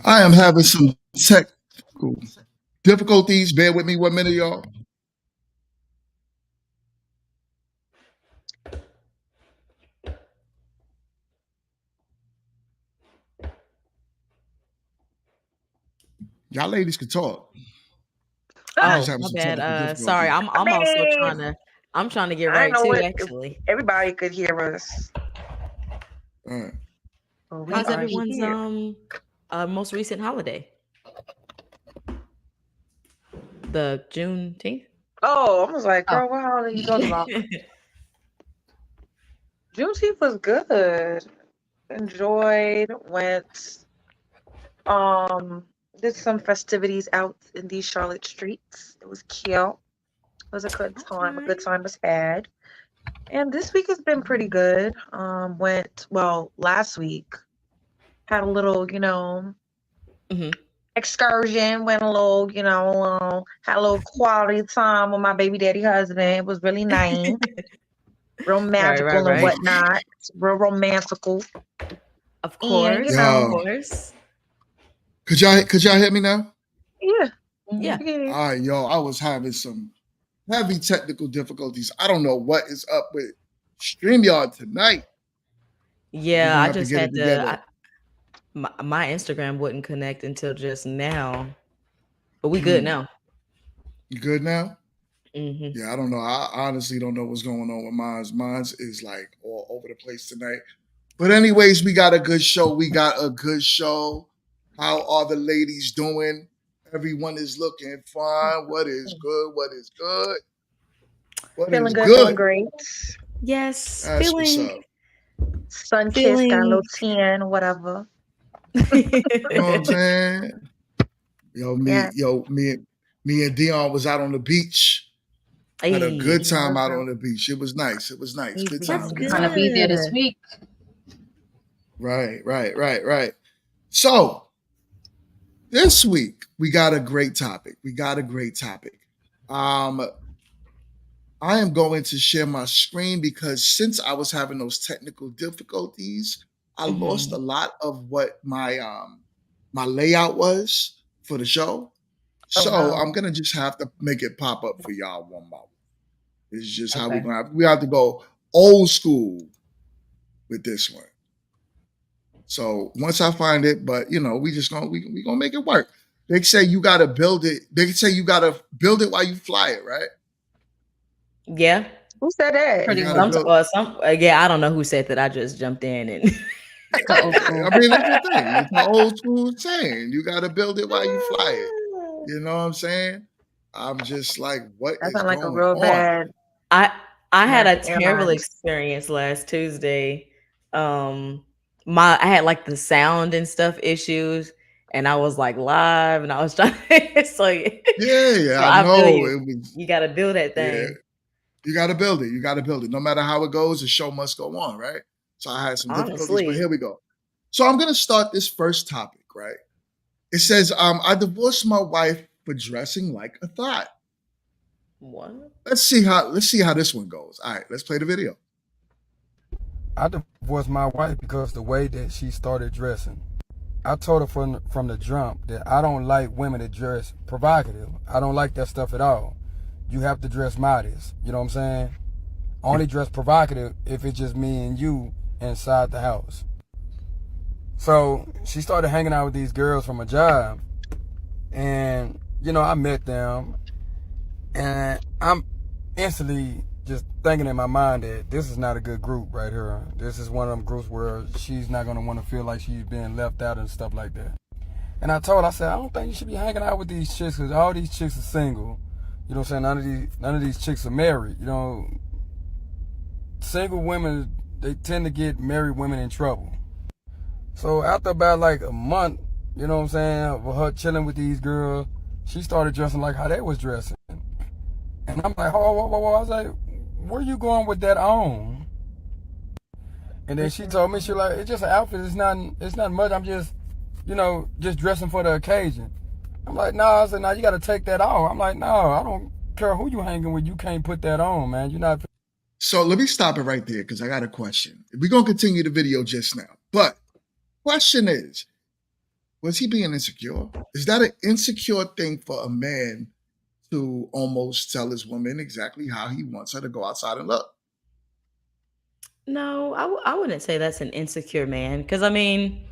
I am having some technical difficulties. Bear with me 1 minute, y'all. Y'all ladies can talk. I'm just Oh, having my some bad. technical Sorry, difficulties. I'm also mean, trying to get I right know too, what actually. everybody could hear us, All right. but we How's are everyone's here. most recent holiday? The Juneteenth? Oh, I was like, Oh. girl, what holiday you talking about? Juneteenth was good. Enjoyed, went, um, did some festivities out in these Charlotte streets. It was cute. It was a good time. A Okay. good time was had. And this week has been pretty good. Last week had a little, hmm excursion, went a little, had a little quality time with my baby daddy husband. It was really nice, real Right, right, magical and right. whatnot, real romantical. Of And, course, of Yo, course. could y'all hear me now? yeah, Yeah. yeah. All right, yo. I was having some heavy technical difficulties. I don't know what is up with StreamYard tonight. We're Yeah, gonna I have to just get it had to. together. My Instagram wouldn't connect until just now, but we good Mm. now. You good now? hmm Yeah, I don't know. I honestly don't know what's going on with mine's. Mine's is like all over the place tonight. But anyways, we got a good show. We got a good show. How are the ladies doing? Everyone is looking fine. What is good? What is good? What Feeling is good, feeling good? great. Yes, That's what's up. Sun kiss, got a feeling. little tan, whatever. You know what I'm saying? Yeah. Me and Dion was out on the beach. Had a good Hey, time out on the beach. It was nice. It was nice. Good Easy. that's time. We're Good gonna time. be there this good. week. Right. So this week we got a great topic. Um, I am going to share my screen because since I was having those technical difficulties, I lost a Mhm. lot of what my layout was for the show. Oh So no. I'm gonna just have to make it pop up for y'all one by one. It's just how Okay. we have to go old school with this one. So once I find it, but we gonna make it work. They say you gotta build it. They say you gotta build it while you fly it, right? Yeah. Who said You that? Pretty gotta much. build. Yeah, I don't know who said that. I just jumped in and It's the old I school. mean, that's the thing. It's an old school saying. You gotta build it while you fly it. You know what I'm saying? I'm just like, what That is sounds like a going real on? bad I I had a American terrible Airlines. experience last Tuesday. Um I had like the sound and stuff issues and I was like live and I was trying so Yeah, I I feel know. you. It was You got to build that yeah. thing. You gotta build it. You gotta build it. No matter how it goes, the show must go on, right? So I had some difficulties, but Honestly. here we go. So I'm gonna start this first topic, right? It says, I divorced my wife for dressing like a thought. What? Let's see how this one goes. All right, let's play the video. I divorced my wife because the way that she started dressing. I told her from the jump that I don't like women that dress provocative. I don't like that stuff at all. You have to dress modest. You know what I'm saying? Only dress provocative if it's just me and you inside the house. So she started hanging out with these girls from a job, and I met them, and I'm instantly just thinking in my mind that this is not a good group right here. This is one of them groups where she's not gonna want to feel like she's being left out and stuff like that. And I told her, I said, I don't think you should be hanging out with these chicks because all these chicks are single. You know what I'm saying? None of these chicks are married. You know, single women, they tend to get married women in trouble. So after about like a month, you know what I'm saying, of her chilling with these girls, she started dressing like how they was dressing. And I'm like, whoa. I was like, where you going with that on? And then she told me, she like, it's just an outfit. It's not much. I'm just, just dressing for the occasion. I'm like, no. I said, no, you got to take that off. I'm like, no, I don't care who you hanging with. You can't put that on, man. You're not. So let me stop it right there because I got a question. We're going to continue the video just now. But question is, was he being insecure? Is that an insecure thing for a man to almost tell his woman exactly how he wants her to go outside and look? No, I wouldn't say that's an insecure man. Because, I mean,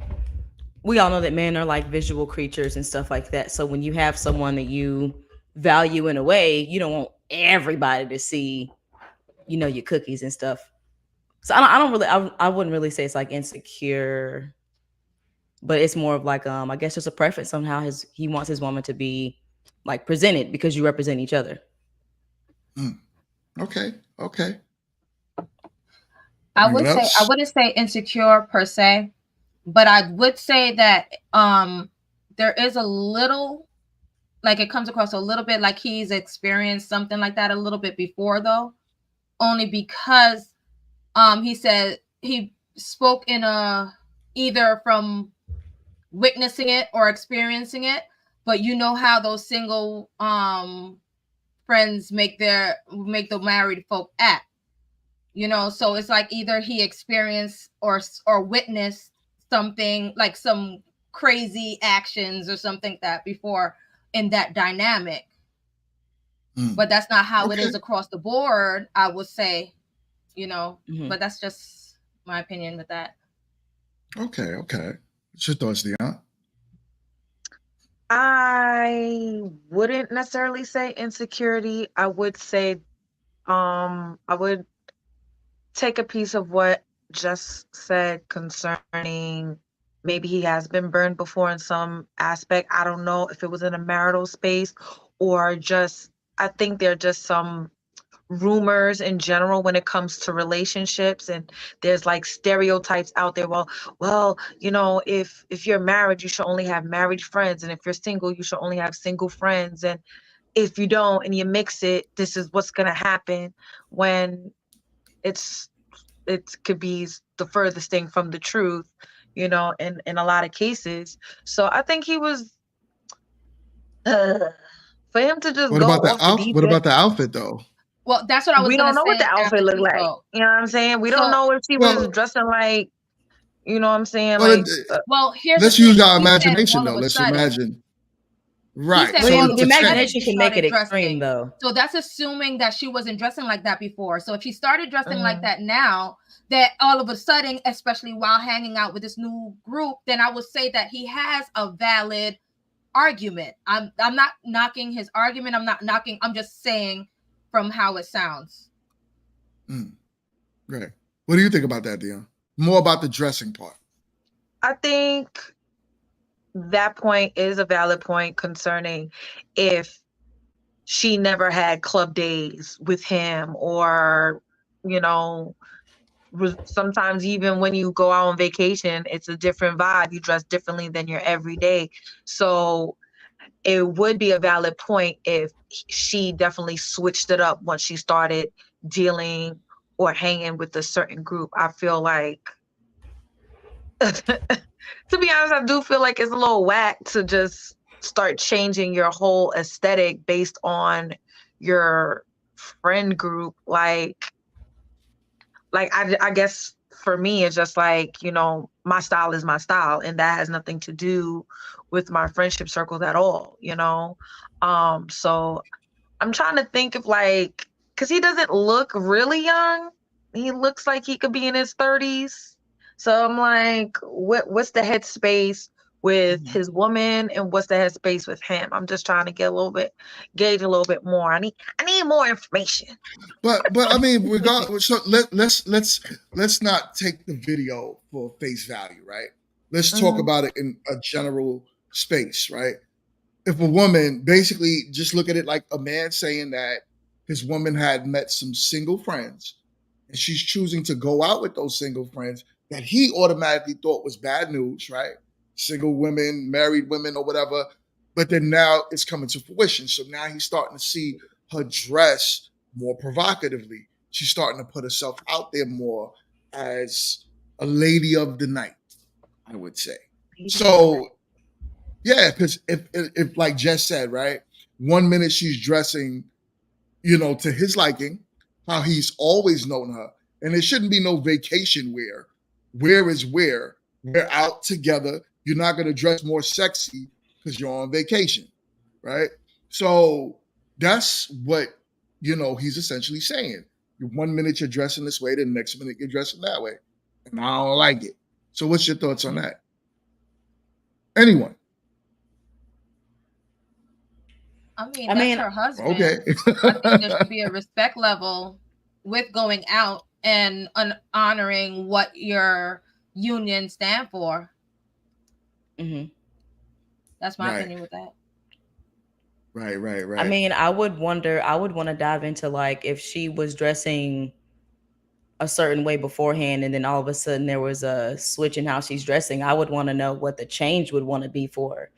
we all know that men are like visual creatures and stuff like that. So when you have someone that you value in a way, you don't want everybody to see, your cookies and stuff. So I wouldn't really say it's like insecure, but it's more of like, I guess just a preference on how he wants his woman to be like presented because you represent each other. Okay. I Anyone else? wouldn't say insecure per se, but I would say that there is a little, like, it comes across a little bit like he's experienced something like that a little bit before, though, only because he said he spoke in either from witnessing it or experiencing it, but you know how those single friends make the married folk act. So it's like either he experienced or witnessed something, like some crazy actions or something like that before in that dynamic. But that's not how it is across the board, I would say, but that's just my opinion with that. Okay. What's your thoughts, Dion? I wouldn't necessarily say insecurity. I would say, I would take a piece of what Jess said concerning maybe he has been burned before in some aspect. I don't know if it was in a marital space or just, I think there are just some rumors in general when it comes to relationships, and there's like stereotypes out there. Well, if you're married, you should only have married friends, and if you're single, you should only have single friends, and if you don't and you mix it, this is what's going to happen, when it could be the furthest thing from the truth, in a lot of cases. So I think he was for him to just What go about off the deep what end. about the outfit though? Well, that's what I was We going don't to know what say the outfit after looked he like. spoke. You know what I'm saying? We don't know if she was dressing like, you know what I'm saying? Well, Well, here's let's the thing. use our He said imagination all though. of a Let's sudden. imagine. He Right. said So all of the a sudden imagination she can make it started extreme, dressing. though. So that's assuming that she wasn't dressing like that before. So if she started dressing like that now, that all of a sudden, especially while hanging out with this new group, then I would say that he has a valid argument. I'm not knocking his argument. I'm just saying from how it sounds. Right. What do you think about that, Dion? More about the dressing part. I think that point is a valid point concerning if she never had club days with him, or, sometimes even when you go out on vacation, it's a different vibe. You dress differently than your everyday. So it would be a valid point if she definitely switched it up once she started dealing or hanging with a certain group. I feel like, to be honest, I do feel like it's a little whack to just start changing your whole aesthetic based on your friend group. Like I guess for me, it's just like, my style is my style, and that has nothing to do with my friendship circles at all, So I'm trying to think of, like, because he doesn't look really young. He looks like he could be in his 30s. So I'm like, what's the headspace with his woman, and what's the headspace with him? I'm just trying to gauge a little bit more. I need more information. But I mean, regardless, so let's not take the video for face value, right? Let's talk about it in a general space, right? If a woman, basically just look at it like a man saying that his woman had met some single friends and she's choosing to go out with those single friends that he automatically thought was bad news, right? Single women, married women, or whatever. But then now it's coming to fruition. So now he's starting to see her dress more provocatively. She's starting to put herself out there more as a lady of the night, I would say. So yeah, because if like Jess said, right, 1 minute she's dressing, to his liking, how he's always known her, and it shouldn't be no vacation wear. Where is where? We're out together. You're not gonna dress more sexy because you're on vacation, right? So that's what he's essentially saying. 1 minute you're dressing this way, the next minute you're dressing that way, and I don't like it. So what's your thoughts on that? Anyone? I mean, that's her husband. Okay. I think there should be a respect level with going out and honoring what your union stand for. Mm-hmm. That's my opinion with that. Right. I mean, I would want to dive into like if she was dressing a certain way beforehand and then all of a sudden there was a switch in how she's dressing. I would want to know what the change would want to be for her,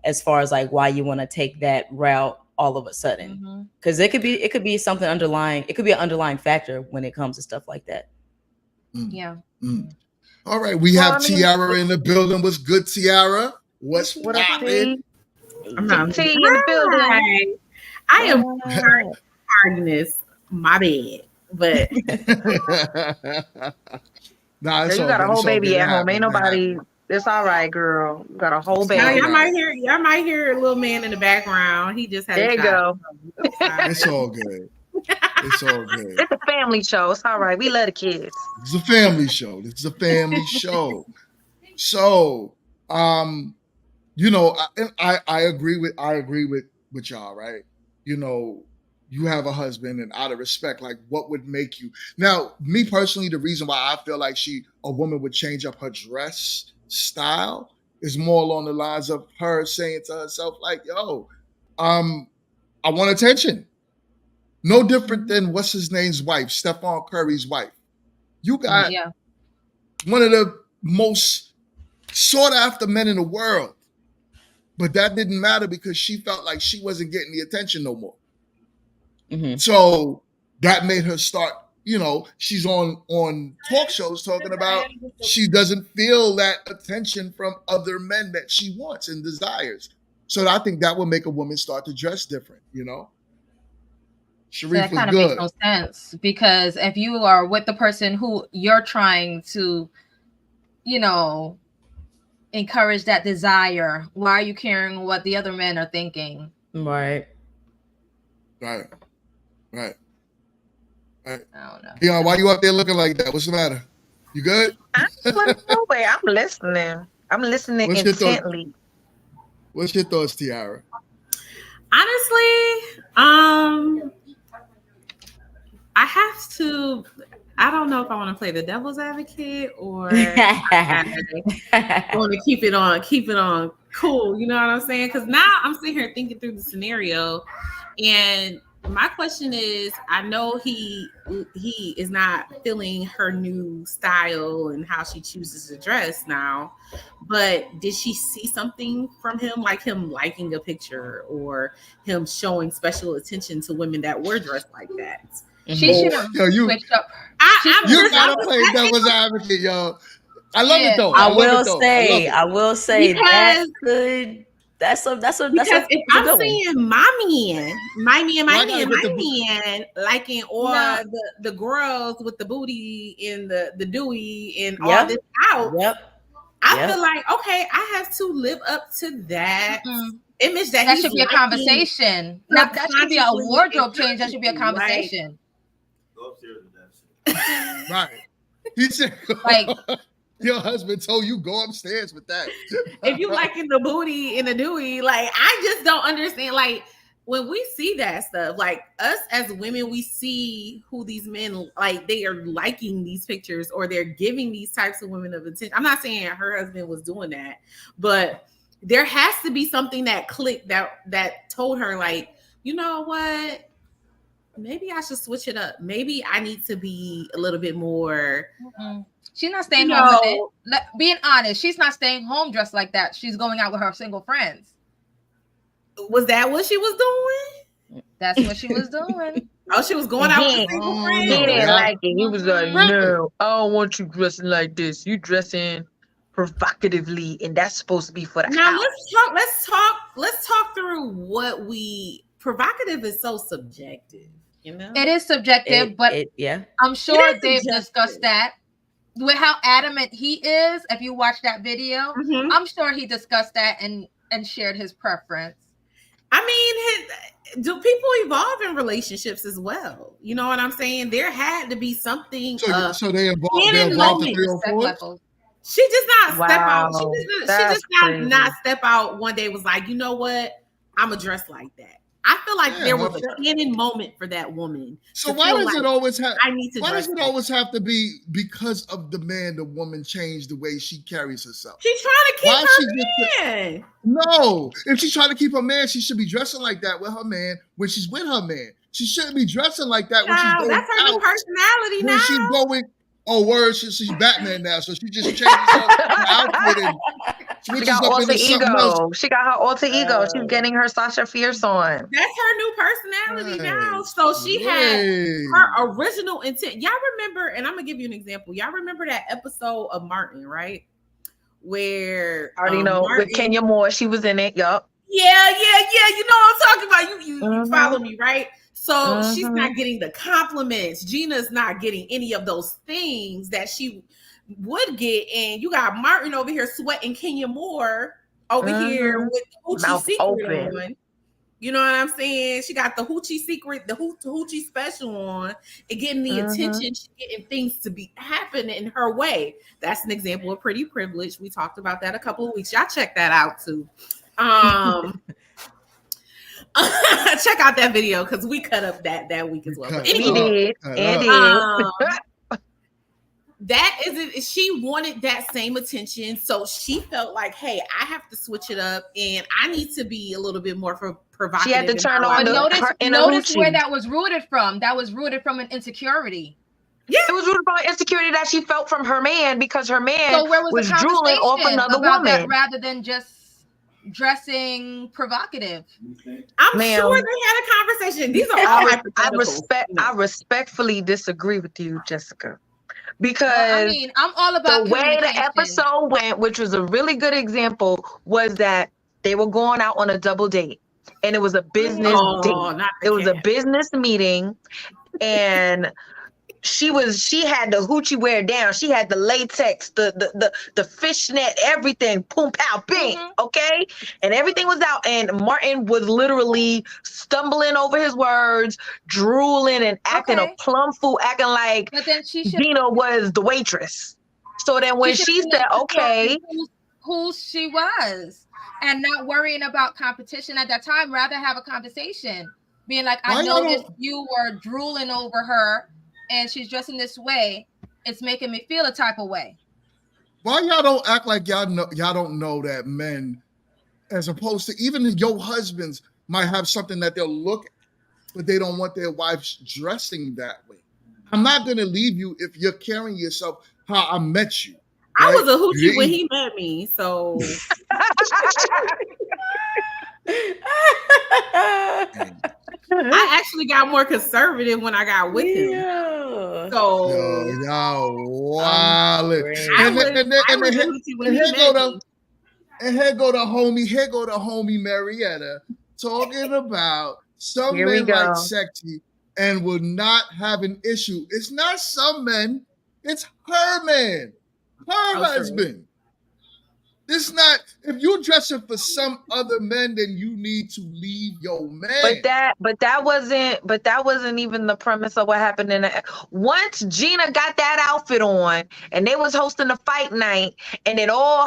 as far as like why you want to take that route all of a sudden. Because it could be something underlying. It could be an underlying factor when it comes to stuff like that. Yeah. All right, we have Tiara in the building. What's good, Tiara? What's poppin'? I'm T in the building. I am Agnes. My bad, but nah, you got a whole baby at home. Ain't nobody. It's all right, girl. You got a whole baby. Y'all might hear a little man in the background. He just had. There you go. It's all good. It's all good. It's a family show. It's all right. We love the kids. It's a family show. It's a family show. So, I agree with y'all, right? You have a husband, and out of respect, like what would make you now? Me personally, the reason why I feel like a woman would change up her dress style is more along the lines of her saying to herself, like, "Yo, I want attention." No different than what's his name's wife, Stephon Curry's wife. You got one of the most sought after men in the world, but that didn't matter because she felt like she wasn't getting the attention no more. Mm-hmm. So that made her start, she's on talk shows talking about she doesn't feel that attention from other men that she wants and desires. So I think that would make a woman start to dress different, Sharif that kind of makes no sense, because if you are with the person who you're trying to, encourage that desire, why are you caring what the other men are thinking? Right. I don't know. Dion, why you out there looking like that? What's the matter? You good? I'm listening. I'm listening intently. What's your thoughts, Tiara? Honestly, I don't know if I want to play the devil's advocate or I want to keep it on cool. You know what I'm saying? Because now I'm sitting here thinking through the scenario, and my question is, I know he is not feeling her new style and how she chooses to dress now, but did she see something from him, like him liking a picture or him showing special attention to women that were dressed like that? She should have switched up. You gotta play devil's advocate, yo. I love it though. I will say because that's good. That's because if I'm seeing my man liking all the girls with the booty and the dewy and all this out, I feel like, okay, I have to live up to that image that should be a conversation. Not that should be a wardrobe change. That should be a conversation. Go upstairs with that shit. Right. He said, like, your husband told you go upstairs with that. If you liking the booty and the dewy, like, I just don't understand. Like, when we see that stuff, like us as women, we see who these men, like, they are liking these pictures or they're giving these types of women of attention. I'm not saying her husband was doing that, but there has to be something that clicked that told her, like, you know what? Maybe I should switch it up. Maybe I need to be a little bit more. She's not staying home with it. Being honest, she's not staying home dressed like that. She's going out with her single friends. Was that what she was doing? That's what she was doing. Oh, she was going out with single friends. He didn't like it. He was like, no, I don't want you dressing like this. You dressing provocatively, and that's supposed to be for the now house. Let's talk through what we provocative is so subjective, you know. It is subjective, but I'm sure they've discussed that with how adamant he is. If you watch that video, I'm sure he discussed that and shared his preference. I mean, do people evolve in relationships as well? You know what I'm saying? There had to be something. So they evolved to 304? She just not step out. She just not step out one day. Was like, you know what? I'm a dress like that. I feel like there was a canon moment for that woman. So why does it always have? I need to. Why does it always have to be because of the man? The woman changed the way she carries herself. She's trying to keep her man. No, if she's trying to keep her man, she should be dressing like that with her man when she's with her man. She shouldn't be dressing like that when she's going that's her new personality now. When she's going. Oh, word! She's Batman now, so she just changes her outfit and switches up into something else. She got her alter ego. She's getting her Sasha Fierce on. That's her new personality now. So she had her original intent. Y'all remember? And I'm gonna give you an example. Y'all remember that episode of Martin, right? Where I already know Martin, with Kenya Moore. She was in it. Yup. Yeah. You know what I'm talking about. You follow me, right? So she's not getting the compliments. Gina's not getting any of those things that she would get. And you got Martin over here sweating Kenya Moore over here with Hoochie Secret on. You know what I'm saying? She got the Hoochie Secret, the Hoochie special on, and getting the attention. She's getting things to be happening in her way. That's an example of pretty privilege. We talked about that a couple of weeks. Y'all check that out too. Check out that video because we cut up that week as well. But anyway, that isn't. She wanted that same attention, so she felt like, "Hey, I have to switch it up, and I need to be a little bit more provocative." She had to turn on. Notice where that was rooted from. That was rooted from an insecurity. Yeah, it was rooted from an insecurity that she felt from her man because her man was drooling off another woman, that rather than just dressing provocative. I'm sure they had a conversation. These are all I respectfully disagree with you, Jessica, because I'm all about the way the episode went, which was a really good example, was that they were going out on a double date, and it was a business date. It was a business meeting, and she had the hoochie wear down. She had the latex, the fishnet, everything, boom, pow, bing, okay? And everything was out. And Martin was literally stumbling over his words, drooling and acting a plum fool, acting like Gina was the waitress. So then when she said, okay. Who she was and not worrying about competition at that time, rather have a conversation. Being like, I noticed you were drooling over her and she's dressing this way, it's making me feel a type of way. Why y'all don't act like y'all don't know that men, as opposed to even your husbands, might have something that they'll look at, but they don't want their wives dressing that way. I'm not gonna leave you if you're carrying yourself how I met you. Right? I was a hoochie when he met me, so I actually got more conservative when I got with him. So and here go the homie Marietta talking about some men like sexy and will not have an issue. It's not some men, it's her man, her husband. It's not, if you're dressing for some other men, then you need to leave your man. But that wasn't even the premise of what happened once Gina got that outfit on and they was hosting a fight night, and then all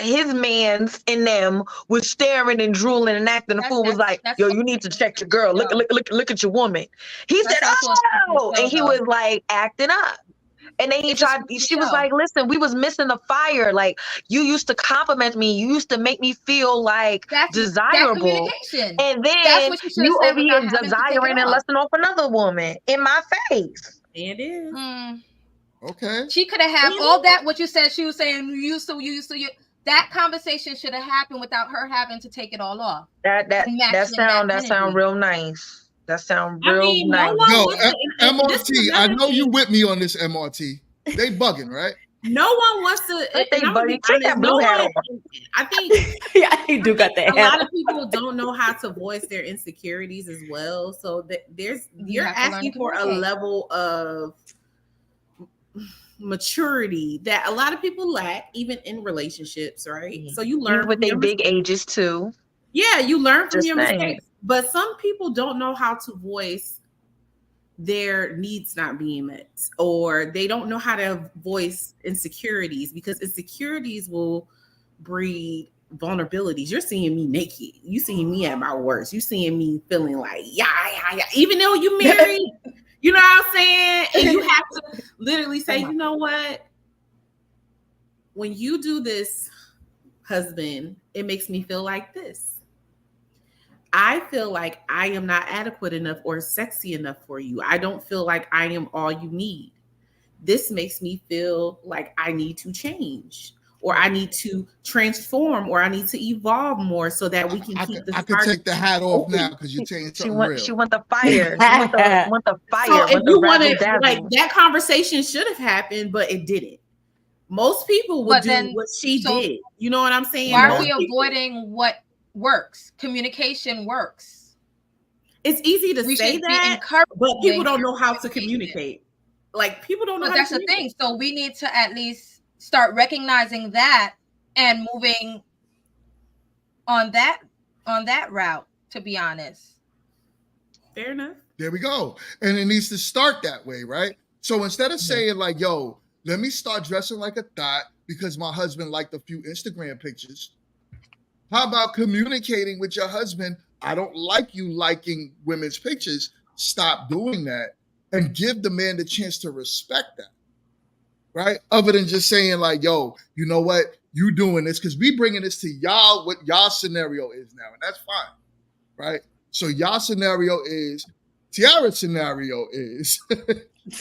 his mans in them was staring and drooling and acting. The fool was like, yo, you need to check your girl. Look at your woman. He said, oh, and he was like acting up. And then It's just for she was show. like, listen, we was missing the fire. Like, you used to compliment me. You used to make me feel like That's desirable. communication. And That's then what you should have you said over here without having to take it desiring and off. lusting off another woman in my face. It is. Okay. She could have had all that, what you said she was saying, you that conversation should have happened without her having to take it all off. That sound real nice. That sound real nice. No one Yo, wants to, and this is MRT, I another know you thing. with me on this, MRT. They bugging, right? No one wants to. But And I'm gonna be take that honest, blue hat one, off. I think Yeah, you do got that a hat lot of people don't know how to voice their insecurities as well. So that you're have to learn asking to for a communicate. level of maturity that a lot of people lack, even in relationships, right? So you learn Even with from their your big mistakes. ages too. Yeah, you learn from Just your saying. mistakes. But some people don't know how to voice their needs not being met, or they don't know how to voice insecurities, because insecurities will breed vulnerabilities. You're seeing me naked. You seeing me at my worst. You seeing me feeling like, yeah. Even though you married, you know what I'm saying? And you have to literally say, you know what? When you do this, husband, it makes me feel like this. I feel like I am not adequate enough or sexy enough for you. I don't feel like I am all you need. This makes me feel like I need to change, or I need to transform, or I need to evolve more so that we can keep the I could spark take the hat off open. now because you're saying She something want real. she want the fire. She want the fire. So if want you the want razzle to, dazzle. like, that conversation should have happened, but it didn't. Most people would But do then- what she so did. You know what I'm saying? Why are Most we people- avoiding what works? Communication works. It's easy to We say should be that, encouraging but people don't know how to communicate. Like, people don't know But how that's to the communicate. thing. So we need to at least start recognizing that and moving on that route, to be honest. Fair enough. There we go. And it needs to start that way, right? So instead of saying like, yo, let me start dressing like a thot because my husband liked a few Instagram pictures. How about communicating with your husband? I don't like you liking women's pictures. Stop doing that and give the man the chance to respect that, right? Other than just saying like, yo, you know what? You doing this because we bringing this to y'all, what y'all scenario is now. And that's fine, right? So y'all scenario is, Tiara's scenario is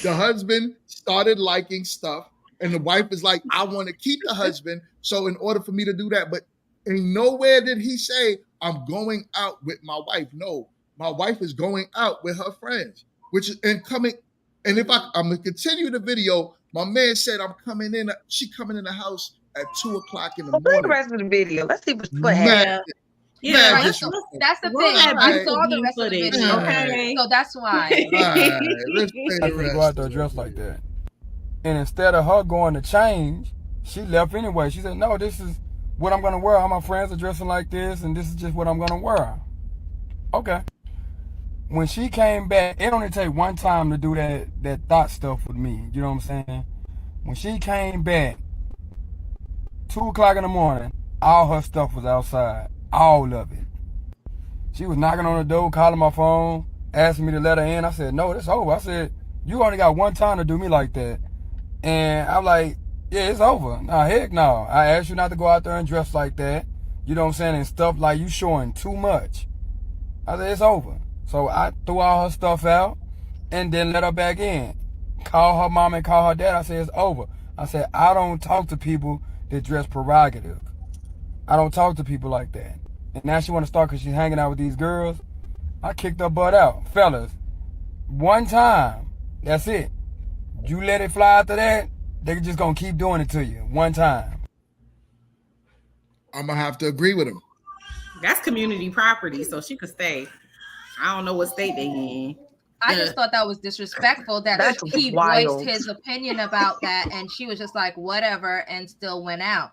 the husband started liking stuff and the wife is like, I want to keep the husband. So in order for me to do that, but in nowhere did he say, I'm going out with my wife. No, my wife is going out with her friends, which is and coming. And if I'm going to continue the video, my man said, she coming in the house at 2:00 in the Play the morning. rest of the video. Let's see what Mad- happened. Yeah, mad Right, disrespectful. that's the Run thing. that I beautiful saw the beam rest of the footage, video. okay? So that's why. All right, let's play I the can go out there rest. dressed like that. And instead of her going to change, she left anyway. She said, no, this is what I'm going to wear. All my friends are dressing like this, and this is just what I'm going to wear. Okay. When she came back, it only take one time to do that thought stuff with me. You know what I'm saying? When she came back, 2:00 in the morning, all her stuff was outside. All of it. She was knocking on the door, calling my phone, asking me to let her in. I said, no, it's over. I said, you only got one time to do me like that. And I'm like, yeah, it's over. Nah, heck no. I asked you not to go out there and dress like that. You know what I'm saying? And stuff like you showing too much. I said, it's over. So I threw all her stuff out and then let her back in. Call her mom and call her dad. I said, it's over. I said, I don't talk to people that dress provocative. I don't talk to people like that. And now she want to start because she's hanging out with these girls. I kicked her butt out. Fellas, one time, that's it. You let it fly after that, they just going to keep doing it to you. One time. I'm going to have to agree with him. That's community property, so she could stay. I don't know what state they in. I just thought that was disrespectful that That's he wild. voiced his opinion about that, and she was just like, whatever, and still went out.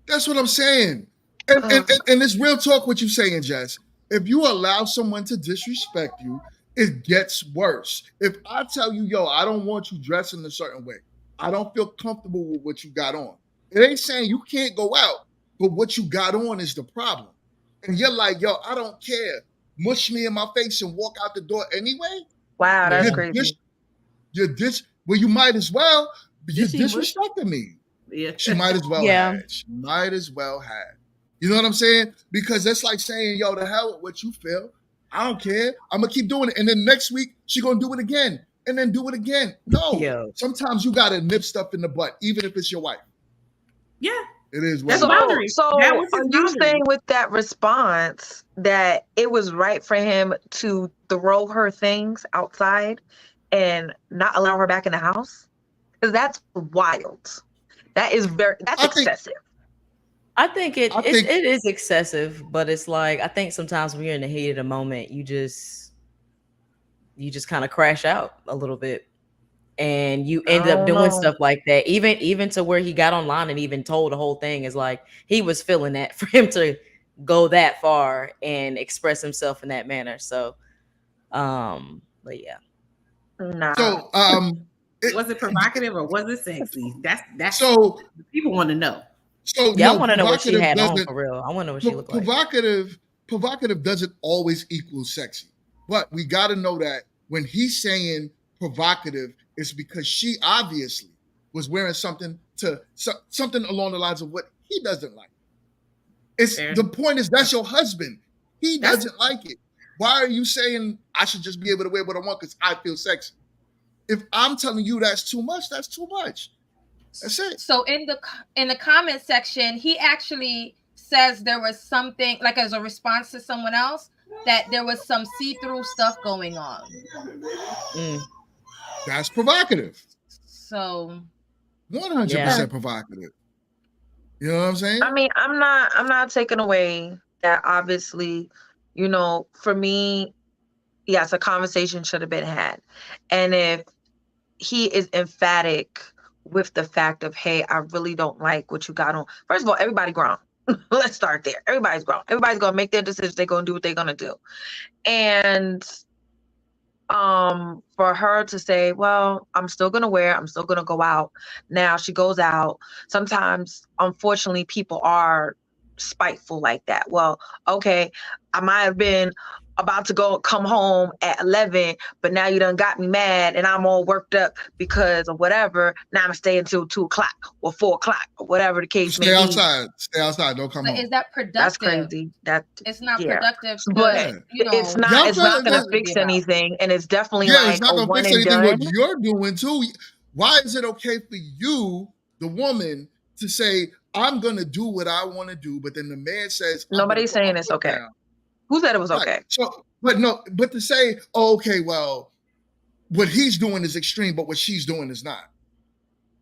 That's what I'm saying. And it's real talk what you're saying, Jess. If you allow someone to disrespect you, it gets worse. If I tell you, yo, I don't want you dressed in a certain way, I don't feel comfortable with what you got on. It ain't saying you can't go out, but what you got on is the problem. And you're like, yo, I don't care. Mush me in my face and walk out the door anyway. Wow, that's You're crazy. well, you might as well, You Did she? disrespected me. Yeah. She might as well Yeah. had. She might as well had. You know what I'm saying? Because that's like saying, yo, the hell with what you feel. I don't care. I'm gonna keep doing it. And then next week, she gonna do it again. And then do it again. No. Yo. Sometimes you gotta nip stuff in the butt, even if it's your wife. Yeah. It is what That's it is. boundaries. So That was are his you boundary. saying with that response that it was right for him to throw her things outside and not allow her back in the house? Because that's wild. That's I think excessive. I think I think it is excessive, but it's like I think sometimes when you're in the heat of the moment, you just kind of crash out a little bit, and you I end up don't doing know. stuff like that. Even to where he got online and even told the whole thing is like he was feeling that for him to go that far and express himself in that manner. So, but yeah, Nah. so. Was it provocative or was it sexy? That's So people want to know. yeah, I no, want to know what she provocative had on doesn't. for real. I want to know what she looked like. Provocative doesn't always equal sexy, but we got to know that when he's saying provocative, it's because she obviously was wearing something along the lines of what he doesn't like. It's Fair. the point is that's your husband. He That's- doesn't like it. Why are you saying I should just be able to wear what I want because I feel sexy? If I'm telling you that's too much, that's too much. That's it. So in the comment section, he actually says there was something like as a response to someone else that there was some see-through stuff going on. That's provocative. So 100% provocative. You know what I'm saying? I mean, I'm not taking away that obviously, for me, yes, a conversation should have been had. And if he is emphatic with the fact of, hey, I really don't like what you got on. First of all, everybody grown. Let's start there. Everybody's grown. Everybody's gonna make their decisions. They're gonna do what they're gonna do. And for her to say, well, I'm still gonna go out. Now she goes out. Sometimes, unfortunately, people are spiteful like that. Well, okay, I might have been about to come home at 11, but now you done got me mad and I'm all worked up because of whatever. Now I'm staying until 2:00 or 4:00 or whatever the case may Stay be. outside. Stay outside. Don't come but home. is that productive? That's crazy. It's not yeah. productive, But because it's not gonna that- fix anything, and it's definitely Yeah, like it's not a gonna one fix and anything what done. you're doing too. Why is it okay for you, the woman, to say, I'm gonna do what I want to do, but then the man says Nobody's saying it's okay. Down. Who said it was Right. okay? So, but to say, oh, okay, well, what he's doing is extreme, but what she's doing is not.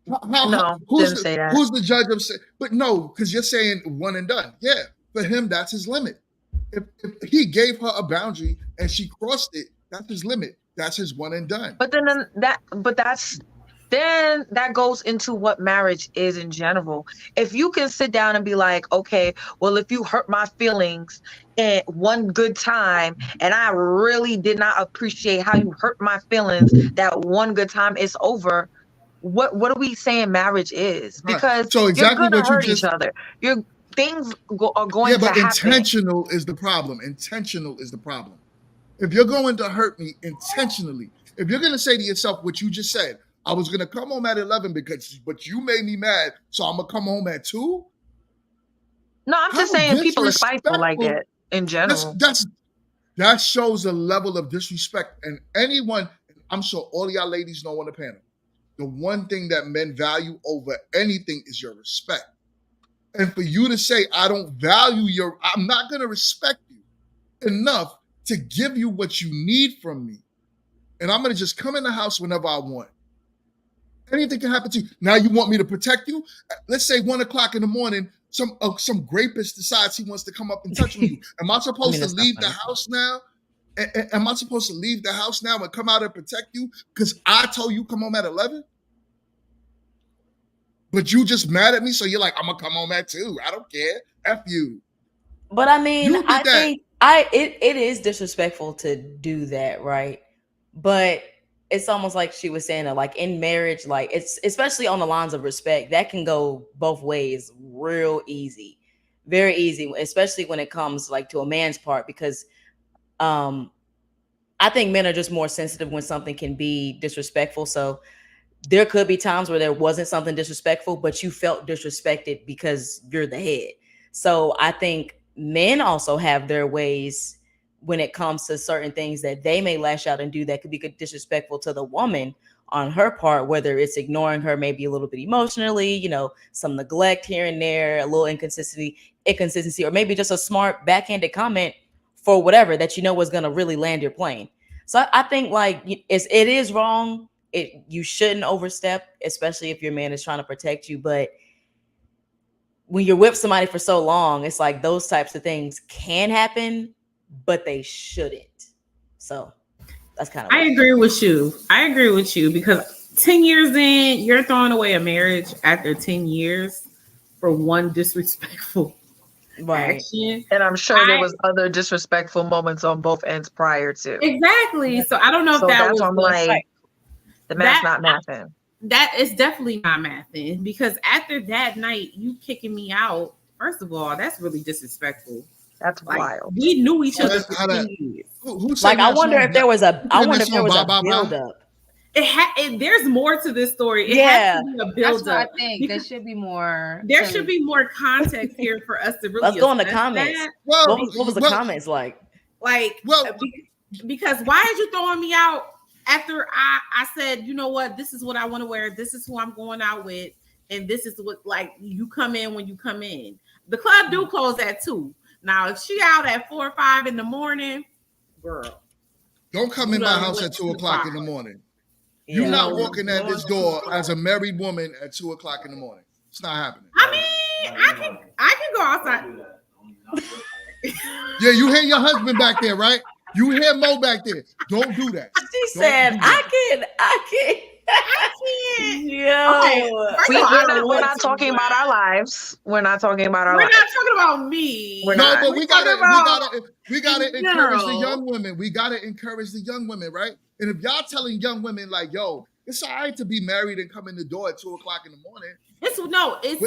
No, who's didn't say that. Who's the judge of say? But no, because you're saying one and done. Yeah, for him, that's his limit. If he gave her a boundary and she crossed it, that's his limit. That's his one and done. But then that goes into what marriage is in general. If you can sit down and be like, okay, well, if you hurt my feelings at one good time and I really did not appreciate how you hurt my feelings, that one good time is over. What are we saying marriage is? Right. Because So exactly you're gonna what you hurt just each other. Things are going yeah, but to happen. intentional is the problem. Intentional is the problem. If you're going to hurt me intentionally, if you're going to say to yourself what you just said, I was going to come home at 11 but you made me mad, so I'm going to come home at 2? No, I'm just saying people are spiteful like disrespectful. that in general. That shows a level of disrespect. And anyone, I'm sure all y'all ladies know on the panel, the one thing that men value over anything is your respect. And for you to say, I'm not going to respect you enough to give you what you need from me. And I'm going to just come in the house whenever I want. Anything can happen to you. Now you want me to protect you? Let's say 1:00 in the morning, some rapist decides he wants to come up and touch on you. Am I supposed to leave the house now? Am I supposed to leave the house now and come out and protect you because I told you come home at 11? But you just mad at me, so you're like, I'm gonna come home at 2. I don't care. F you. But I mean, You did I that. think it is disrespectful to do that, right? But it's almost like she was saying that, like in marriage, like it's especially on the lines of respect, that can go both ways real easy, very easy, especially when it comes like to a man's part, because I think men are just more sensitive when something can be disrespectful. So there could be times where there wasn't something disrespectful, but you felt disrespected because you're the head. So I think men also have their ways when it comes to certain things that they may lash out and do that could be disrespectful to the woman on her part, whether it's ignoring her maybe a little bit emotionally, some neglect here and there, a little inconsistency, or maybe just a smart backhanded comment for whatever that was going to really land your plane. So I think like it is wrong. You shouldn't overstep, especially if your man is trying to protect you. But when you're with somebody for so long, it's like those types of things can happen, but they shouldn't. So that's kind of. I agree with you. I agree with you because 10 years in, you're throwing away a marriage after 10 years for one disrespectful action. And I'm sure there was other disrespectful moments on both ends prior to. Exactly. So I don't know if that was the math's not mathing. That is definitely not mathing because after that night, you kicking me out. First of all, that's really disrespectful. That's wild. We knew each other for 10 years. Who I wonder if there was a build up. There's more to this story. It has to be a build That's what I think. There should be more. There should be more context here for us to really. Let's go in the comments. What was the comments like? Because why is you throwing me out after I said, you know what, this is what I want to wear. This is who I'm going out with. And this is what, like, you come in when you come in. The club do close at 2. Now, if she out at 4 or 5 in the morning, girl. Don't come in my house at 2 o'clock in the morning. You're not walking at this door as a married woman at 2 o'clock in the morning. It's not happening. I mean, I can go outside. Yeah, you hear your husband back there, right? You hear Mo back there. Don't do that. She said, I can't. Yo. Okay. We're not talking about our lives. We're not talking about our lives. We're not talking about me. But we gotta encourage the young women. We gotta encourage the young women, right? And if y'all telling young women like, yo, it's all right to be married and come in the door at 2 o'clock in the morning. It's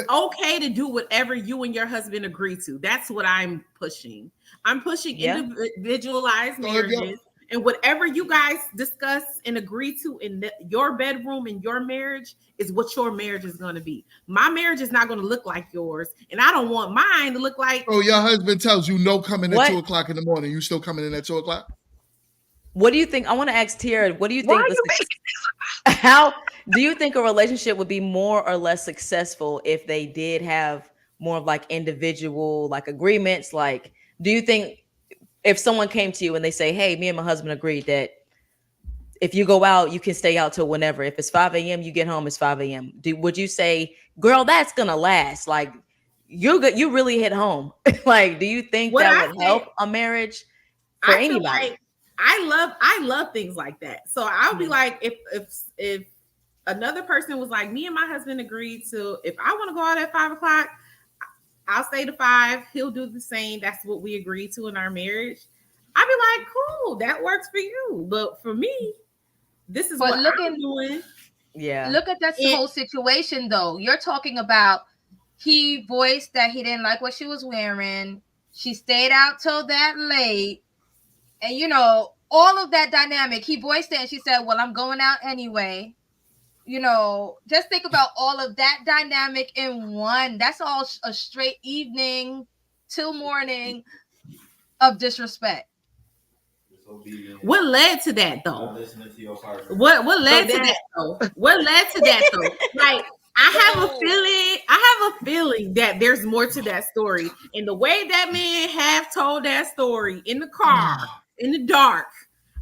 okay to do whatever you and your husband agree to. That's what I'm pushing. I'm pushing individualized marriages. And whatever you guys discuss and agree to in your bedroom and your marriage is what your marriage is going to be. My marriage is not going to look like yours. And I don't want mine to look like. Oh, your husband tells you no coming at 2 o'clock in the morning. You still coming in at 2 o'clock? What do you think? I want to ask Tiara, what do you think? How do you think a relationship would be more or less successful if they did have more of like individual like agreements? Like, do you think if someone came to you and they say, hey, me and my husband agreed that if you go out, you can stay out till whenever. If it's 5 a.m., you get home, it's 5 a.m. Would you say, girl, that's going to last? Like, you really hit home. Like, do you think that would help a marriage for anybody? Like, I love things like that. So I'll be like, if another person was like, me and my husband agreed to, if I want to go out at 5 o'clock, I'll stay to 5. He'll do the same. That's what we agreed to in our marriage. I'd be like, cool, that works for you. But for me, this is what I'm doing. Yeah. Look at that whole situation, though. You're talking about he voiced that he didn't like what she was wearing. She stayed out till that late. And, all of that dynamic, he voiced it and she said, well, I'm going out anyway. Just think about all of that dynamic in one. That's all a straight evening till morning of disrespect. What led to that though? What led to that though? What led to that though? Like, I have a feeling that there's more to that story. And the way that man have told that story in the car, in the dark,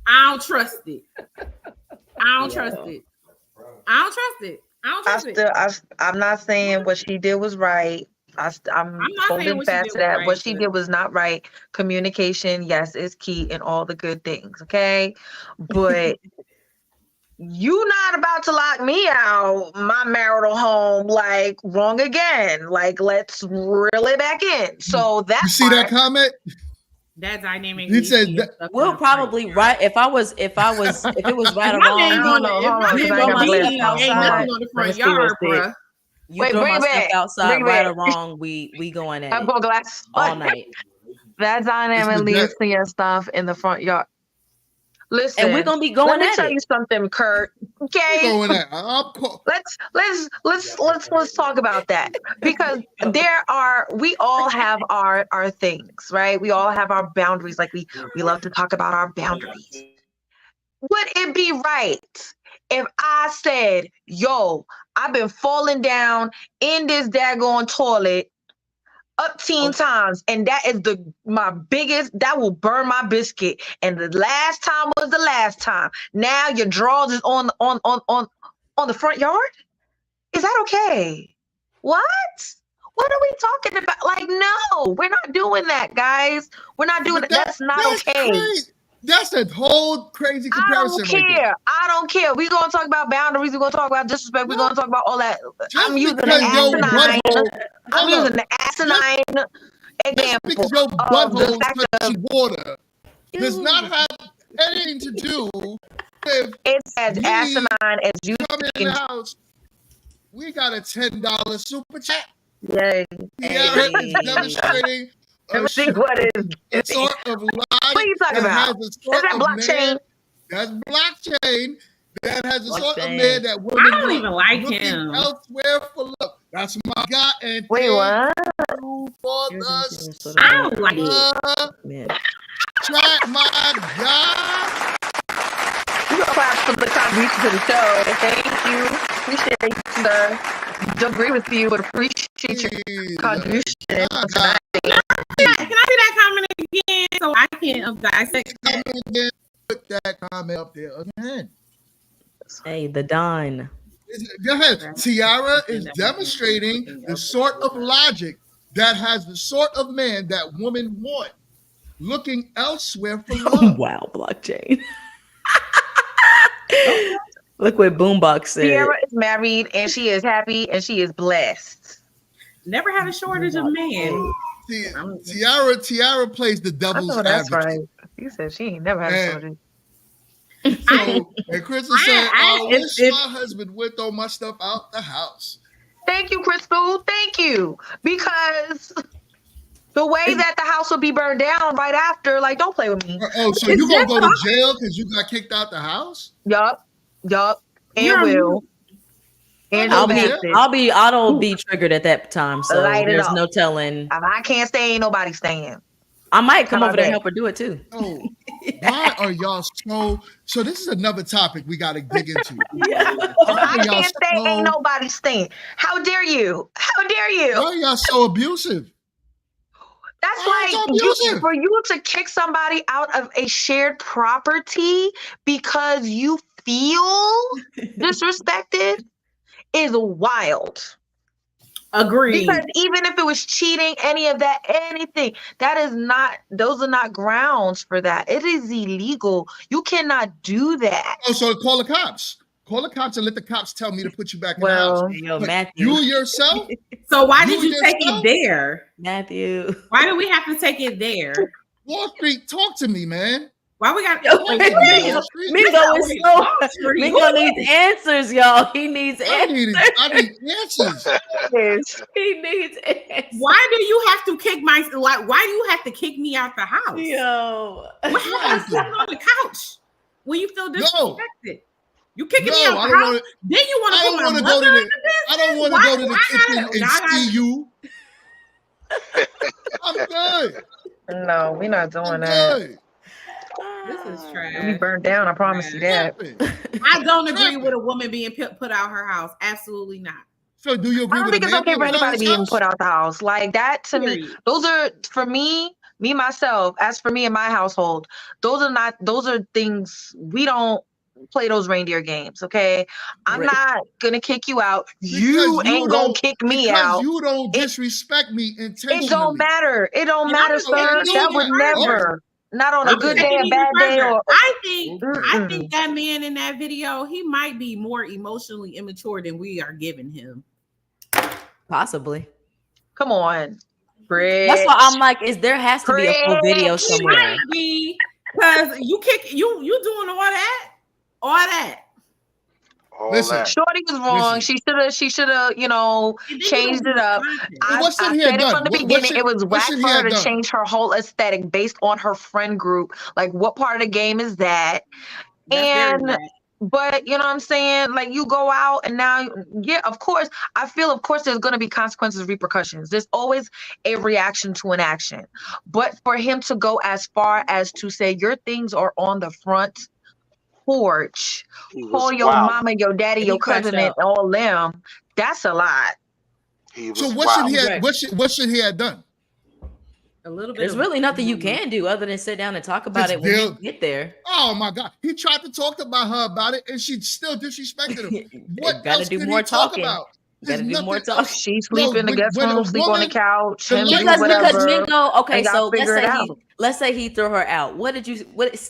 I don't trust it. I'm not saying what she did was right. I'm holding fast to that. What she did was not right. Communication, yes, is key in all the good things. Okay, but you not about to lock me out my marital home. Like, wrong again. Like, let's reel it back in. So that's you see that comment. That dynamic. He said we'll probably right if it was right or wrong. Ain't nothing on the front yard, bro. You throw my stuff outside, right or wrong, we going at it all night. That dynamic leads to your stuff in the front yard. Listen, And we're gonna be let going me at tell it. you something, Kurt. We're Okay, going at. let's talk about that because we all have our things, right? We all have our boundaries. Like we love to talk about our boundaries. Would it be right if I said, "Yo, I've been falling down in this daggone toilet up teen times, and that is my biggest, that will burn my biscuit. And the last time was the last time. Now your drawers is on the front yard? Is that okay? What? What are we talking about? Like, no, we're not doing that, guys. We're not doing But that. That's not that's okay. crazy. That's a whole crazy I don't comparison right there. care. I don't care. We're gonna talk about boundaries. We're gonna talk about disrespect. We're gonna talk about all that. Just I'm using the because your asinine. butthole, I'm hold using up. the asinine Just example because your of the butthole fact of touching water does not have anything to do with it's as me asinine as you coming in can. the house. We got a $10 super chat. Yay. Tiara is demonstrating Let me see what it is. a sort of What logic are you talking that has about? a Is sort that of blockchain? man. That's blockchain. That has a sort of Blockchain. man that women I don't even like looking him. elsewhere for love. That's my guy. And Wait, thank what? you for Here's the a sort of I don't like it. man. chat, my guy. You gonna clap for the contribution to the show. Thank you. Appreciate you, sir. Don't agree with you, but appreciate your contribution tonight. Can I see that comment again so I can dissect that? Put that comment up there again. Hey, the Don. Go ahead. Tiara is demonstrating the sort of logic that has the sort of man that women want, looking elsewhere for love. Wow, blockchain. Look what Boombox said. Tiara is married and she is happy and she is blessed. Never had a shortage of men. Tiara plays the I devil's know that's advocate. right. You said she ain't never had a shortage. So, and Chris is saying, I wish if- my husband would throw my stuff out the house. Thank you, Crystal. Thank you. Because the way that the house will be burned down right after, like, don't play with me. Oh, so you gonna go to jail because you got kicked out the house? Yup. And You're will. And I'll be auto be triggered at that time, so Light it there's up. no telling. If I can't stay, ain't nobody staying. I might come How over about there that? and help her do it too. Oh, why are y'all so this is another topic we got to dig into. If I can't stay, ain't nobody staying. How dare you? How dare you? Why are y'all so abusive? That's Why is like it abusive? for you to kick somebody out of a shared property because you feel disrespected is wild. Agreed. Because even if it was cheating, any of that, anything, those are not grounds for that. It is illegal. You cannot do that. Oh, so call the cops. Call the cops and let the cops tell me to put you back in Well, the house. Yo, But Matthew. you yourself? So why did You you take yourself? it there? Matthew. Why do we have to take it there? Wall Street, talk to me, man. Why we got Wall Wait, Street, Wall Street. Mingo is Wait, so. Wall Street. Mingo needs answers, y'all. He needs I answers. need answers. He needs answers. Why do you have to kick my like? Why do you have to kick me out the house? Yo. What happened to sitting on the couch when you feel disrespected? You kicking me out I the don't house? want to. Then you want I to don't put my want to mother go to in the. the I don't want to go to the kitchen and see you. I'm good. No, we're not doing I'm that. good. This is trash. We'll be burned down, I promise you that. I don't agree with a woman being put out her house. Absolutely not. So do you agree I don't with think a it's man okay for being anybody his being house? put out the house. Like that to me, Period. those are for me myself, as for me in my household, those are things we don't play those reindeer games, okay? I'm Right. not gonna kick you out. Because You ain't gonna kick me out. Because you don't disrespect me intentionally. It don't matter. It don't And matter, I'm gonna sir. take it That even would further. never. Not on a I'm good gonna day, take a it bad even day, further. or I think that man in that video, he might be more emotionally immature than we are giving him. Possibly. come on. Bridge. That's why I'm like, there has to be a full video Preach. somewhere. Might be because you doing all that. All Listen, that. Shorty was wrong. listen. She should have, And then you changed don't give it us up. context. But I, what should I he have said it done? from the beginning. It was What whack should for he her have to done? change her whole aesthetic based on her friend group. Like, what part of the game is that? That's very And bad. but you know what I'm saying? Like, you go out and now, yeah, of course, I feel of course there's gonna be consequences, repercussions. There's always a reaction to an action. But for him to go as far as to say your things are on the front porch, He call was your wild. mama, your daddy, And he your crashed cousin, and out. all them, that's a lot. He So was what should he wild. have? Right. What should he have done? A little bit There's of really nothing you can do other than sit down and talk about it Just when you deal. get there. Oh my God! He tried to talk about her about it, and she still disrespected him. What Got to else do could he more talk talking. about? Got There's to do more nothing talking. else. She sleep Yo, in the guest when a room, sleep on the woman, couch, the him do Because men whatever. go, okay, They got so to figure it out. let's say he threw her out.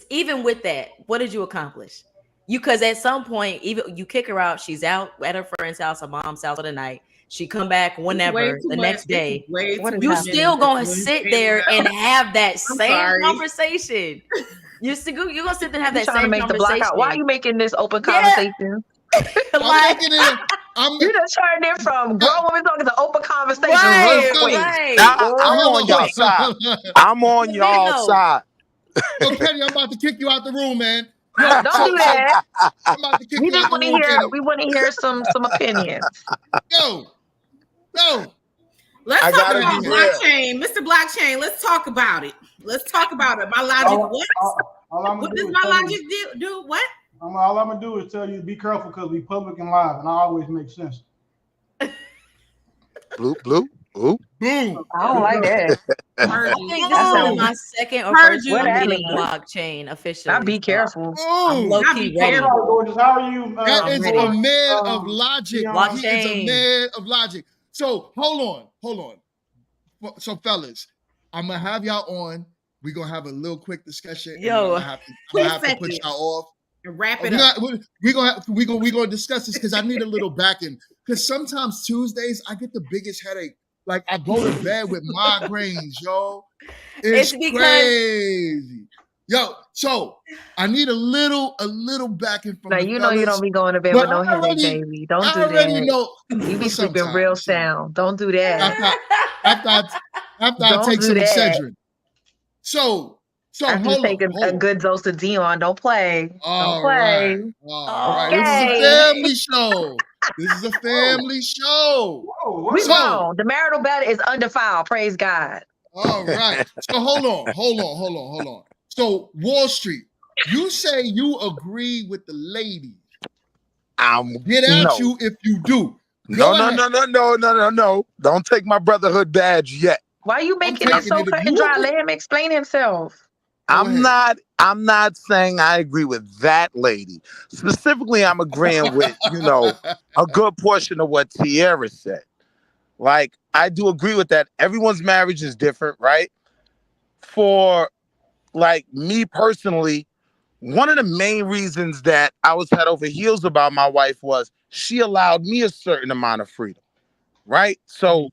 Even with that, what did you accomplish? Because at some point, even you kick her out, she's out at her friend's house, her mom's house for the night. She come back It's way whenever too the much. next day. Way What too is You much happening? still information gonna when you sit spit there it and out. have that I'm same sorry. conversation. You're gonna sit there and have You that trying to same make the block out? Why are conversation. you making this open Yeah, conversation? I'm like making it. I'm You just turned it from uh, grown women talking to open conversation real right, quick. fellas. right. Now I'm Real on Hold y'all quick. side. on. I'm on The big y'all no. side. Yo, Kenny, I'm about to kick you out the room, man. Yo, Don't do so that. I'm about to kick We you just out the want to room, hear. Kenny. We want to hear some opinions. Yo, yo, Let's I talk go gotta ahead, be about Kenny. real. blockchain, Mr. Blockchain. Let's talk about it. Let's talk about it. My logic. All, What? all I'm What gonna does do is my tell logic you. do? What? All I'm gonna do is tell you be careful because we public and live, and I always make sense. Blue, blue, ooh. Boom, I don't like that. Heard I you. think this That is only sounds. boom, my second or Heard first What time you. that meeting mean? blockchain Now officially. be So careful. I'm boom. low Now key be Hey, ready. careful. gorgeous. How are you, That I'm is a ready. man of logic. Dion? He is a Blockchain. man of logic. So hold on. So fellas, I'm gonna have y'all on. We're gonna have a little quick discussion, and then I'm Yo, gonna have to Quick put second. y'all off. And wrap Oh, it up. we gonna discuss this because I need a little backing. Because sometimes Tuesdays I get the biggest headache. Like I go to bed with migraines, yo. It's it's because crazy. Yo, so I need a little backing from Now the you know you don't fellas. be going to bed But with no headache, baby. Don't I do already that. know. You be But sleeping real sometimes, sound. Don't do that. after I, after I, after I Don't take do some that. Excedrin. So After you hold take on, a good dose of Dion, don't play. Don't All right. play. All right. This is a Okay. family show. This is a family show. Whoa, We wait a minute. So, grown. The marital bed is undefiled. Praise God. all right. So hold on. So Wall Street, you say you agree with the ladies. Get at No. you if you do. No, Go no, ahead. no, no, no, no, no, no. Don't take my brotherhood badge yet. Why are you I'm making it taking so it if cut and you dry? agree. Let him explain himself. Go I'm ahead. not saying I agree with that lady. Specifically, I'm agreeing with, a good portion of what Tierra said. Like, I do agree with that. Everyone's marriage is different, right? For like me personally, one of the main reasons that I was head over heels about my wife was she allowed me a certain amount of freedom, right? So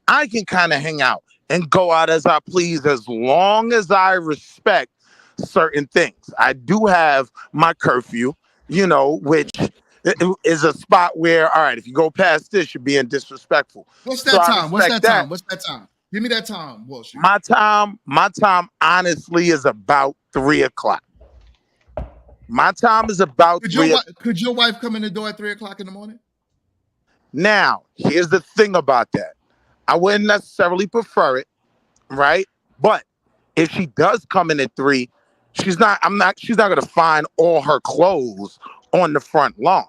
I can kind of hang out and go out as I please as long as I respect certain things. I do have my curfew, which is a spot where, all right, if you go past this, you're being disrespectful. What's So that I time? What's respect that time? that. What's that time? Give me that time, Wall Street. My time honestly is about 3 o'clock. My time is about Could your 3 o'clock. wife could your wife come in the door at 3 o'clock in the morning? Now, here's the thing about that. I wouldn't necessarily prefer it, right? But if she does come in at 3, she's not gonna find all her clothes on the front lawn.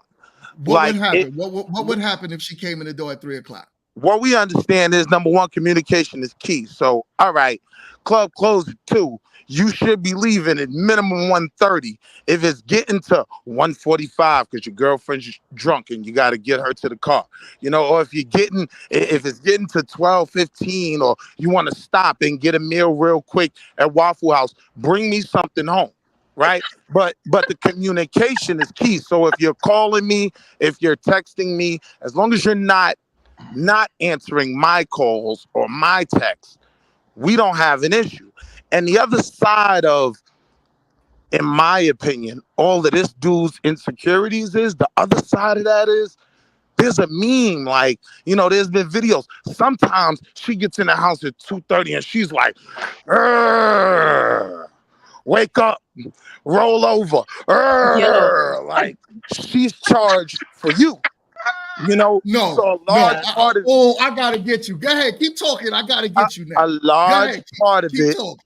What would Like it happen? What would happen if she came in the door at 3 o'clock? what we understand is number one, communication is key. So, all right, club closed at 2. You should be leaving at minimum 1:30. If it's getting to 1:45 because your girlfriend's drunk and you got to get her to the car, or if it's getting to 12:15 or you want to stop and get a meal real quick at Waffle House, bring me something home. Right. But the communication is key. So if you're calling me, if you're texting me, as long as you're not answering my calls or my texts, we don't have an issue. And the other side of in my opinion, all of this dude's insecurities is the other side of that is there's a meme, like, there's been videos. Sometimes she gets in the house at 2:30 and she's like, "Urgh, wake up, roll over. Yo. Like she's charged for you, No, So a no. large part of I gotta get you. Go ahead, keep talking. I gotta get you now. a Go large ahead, part of keep it talking.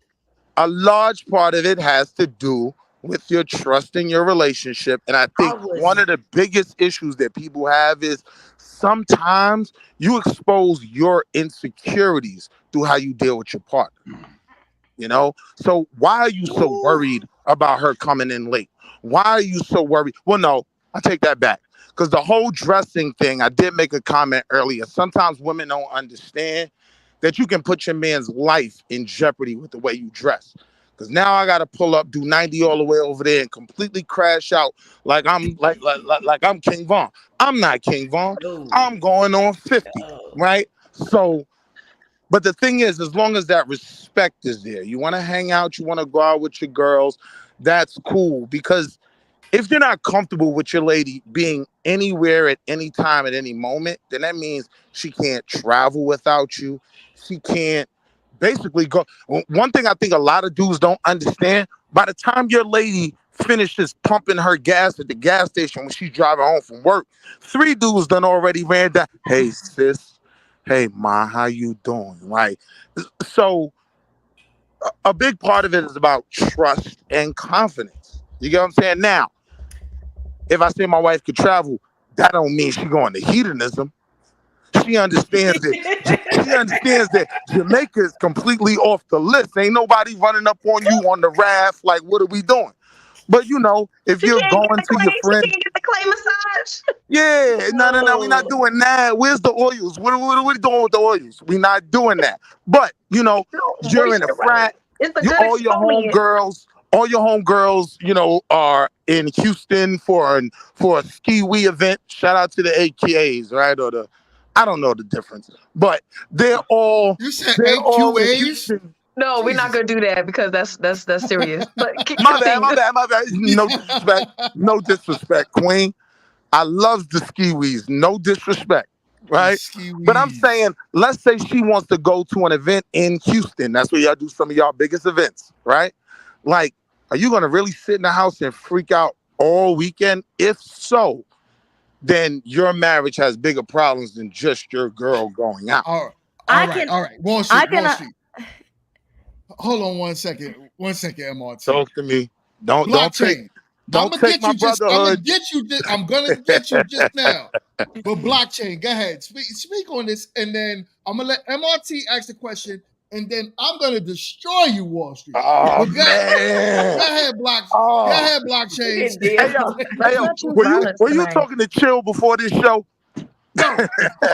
a large part of it has to do with your trust in your relationship. And I I think one was of the biggest issues that people have is sometimes you expose your insecurities through how you deal with your partner. So why are you so Ooh. worried about her coming in late? Why are you so worried? Well, no, I take that back. Because the whole dressing thing, I did make a comment earlier. Sometimes women don't understand that you can put your man's life in jeopardy with the way you dress. Because now I got to pull up, do 90 all the way over there, and completely crash out like I'm like I'm King Von. I'm not King Von. yo. I'm going on 50, Yo. right? So, but the thing is, as long as that respect is there, you want to hang out, you want to go out with your girls, that's cool. Because if you're not comfortable with your lady being anywhere at any time at any moment, then that means she can't travel without you. She can't basically go. One thing I think a lot of dudes don't understand, by the time your lady finishes pumping her gas at the gas station when she's driving home from work, three dudes done already ran down. Hey sis, hey ma, how you doing? Like, so a big part of it is about trust and confidence. You get what I'm saying? Now, if I say my wife could travel, that don't mean she going to hedonism. She understands that. She understands that Jamaica is completely off the list. Ain't nobody running up on you on the raft. Like, what are we doing? But if She you're can't get going the to your clay. She friend, can't get the clay massage. yeah, no, no, no, we're not Yo. doing that. Where's the oils? What are we doing with the oils? We're not doing that. But No you're in a moisturize. frat. It's a You good exfoliant. all your homegirls, are in Houston for a ski wee event. Shout out to the AKAs, right? Or I don't know the difference, but they're all You said they're all in AQAs? Houston. No, we're not Jesus. gonna do that because that's serious. But My bad, my continue. bad, my bad. No disrespect, Queen. I love the ski wees. No disrespect, The right? ski But I'm weeds. saying, let's say she wants to go to an event in Houston. That's where y'all do some of y'all biggest events, right? Like, are you gonna really sit in the house and freak out all weekend? If so, then your marriage has bigger problems than just your girl going out. All right, I can all right. Wall I Street, can Wall Street. Hold on 1 second. 1 second, MRT. Talk to me. Don't take Blockchain. I'm don't gonna take get my you I'm gonna brotherhood. get you. I'm gonna get you just now. But blockchain, go ahead. Speak on this, and then I'm gonna let MRT ask the question, and then I'm gonna destroy you, Wall Street. Oh But go man. ahead, Go Oh. ahead, blockchains. Hey yo, hey Let's yo, not choose were you violence were you tonight. talking to Chill before this show? No.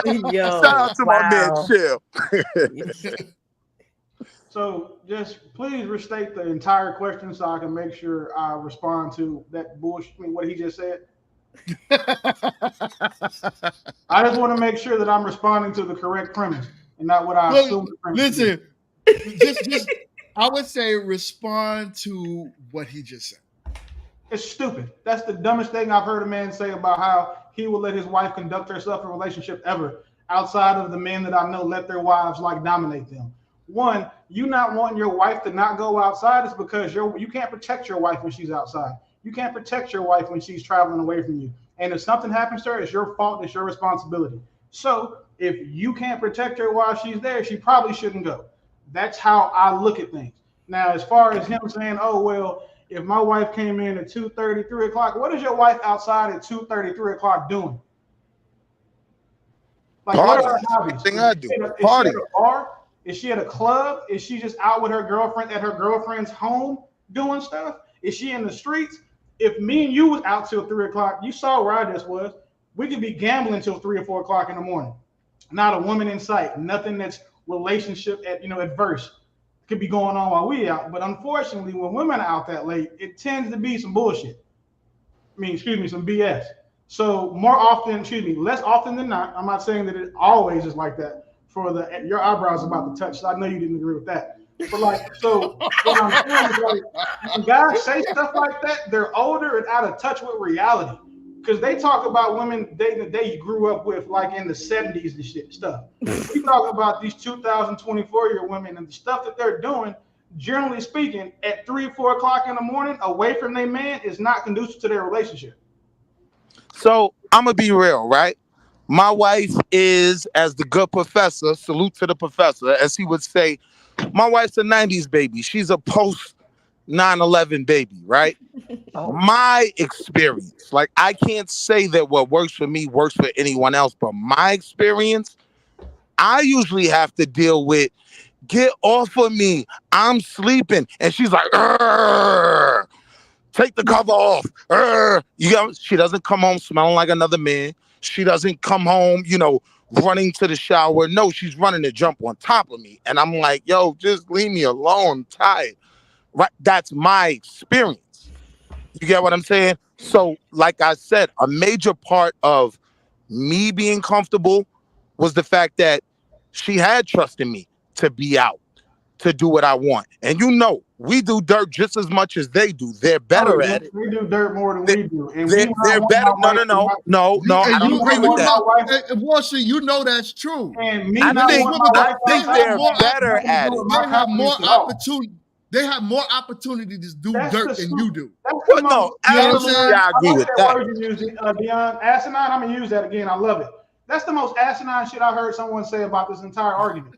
Shout Yo. out to my man Wow. Chill. So just please restate the entire question so I can make sure I respond to that bullshit. I mean, what he just said. I just want to make sure that I'm responding to the correct premise and not what I Well, assume the premise to be. listen, just I would say respond to what he just said. It's stupid. That's the dumbest thing I've heard a man say about how he will let his wife conduct herself in a relationship ever, outside of the men that I know let their wives like dominate them. One, you not wanting your wife to not go outside is because you can't protect your wife when she's outside. You can't protect your wife when she's traveling away from you. And if something happens to her, it's your fault, it's your responsibility. So if you can't protect her while she's there, she probably shouldn't go. That's how I look at things. Now, as far as him saying, oh, well, if my wife came in at 2:30, 3 o'clock, what is your wife outside at 2:30, 3 o'clock doing? Like, what are her Partying. Same hobbies? thing I do. Is she at a Partying. bar? Is she at a club? Is she just out with her girlfriend at her girlfriend's home doing stuff? Is she in the streets? If me and you was out till 3 o'clock, you saw where I just was. We could be gambling till 3 or 4 o'clock in the morning. Not a woman in sight. Nothing that's relationship adverse could be going on while we out. But unfortunately, when women are out that late, it tends to be some bullshit. I mean, excuse me, some BS. So more often, excuse me, less often than not. I'm not saying that it always is like that. For your eyebrows about to touch. So I know you didn't agree with that. But like, so what I'm saying is like, when guys say stuff like that, they're older and out of touch with reality. Because they talk about women they grew up with, like in the 70s and shit stuff. We talk about these 2024-year women and the stuff that they're doing. Generally speaking, at 3 or 4 o'clock in the morning, away from their man, is not conducive to their relationship. So I'm gonna be real, right? My wife is, as the good professor, salute to the professor, as he would say, my wife's a 90s baby. She's a post 9/11 baby, right? Oh, My experience, like I can't say that what works for me works for anyone else, but my experience, I usually have to deal with get off of me. I'm sleeping. And she's like, "Urgh, take the cover off. Urgh." You know, she doesn't come home smelling like another man. She doesn't come home, running to the shower. No, she's running to jump on top of me. And I'm like, yo, just leave me alone. I'm tired. Right? That's my experience. You get what I'm saying? So, like I said, a major part of me being comfortable was the fact that she had trust in me to be out, to do what I want. And we do dirt just as much as they do. They're Oh better yeah, at it. we do dirt more than They, we do, and me they're, when I they're want better. my No, wife no, to no, not, no, no. I don't me when agree I with want that. my wife, Walter, you know that's true. and me I not Because think wanting my women, I wife they think have outside they're more, has better nothing to at do it. with they my have more confidence at all. opportunity. They have more opportunity to do That's dirt the than you do. that's the Well, most no, You know what I'm absolutely, saying? asinine. I I agree like with that that. word you used, Dion. Asinine. I'm gonna use that again. I love it. That's the most asinine shit I heard someone say about this entire argument.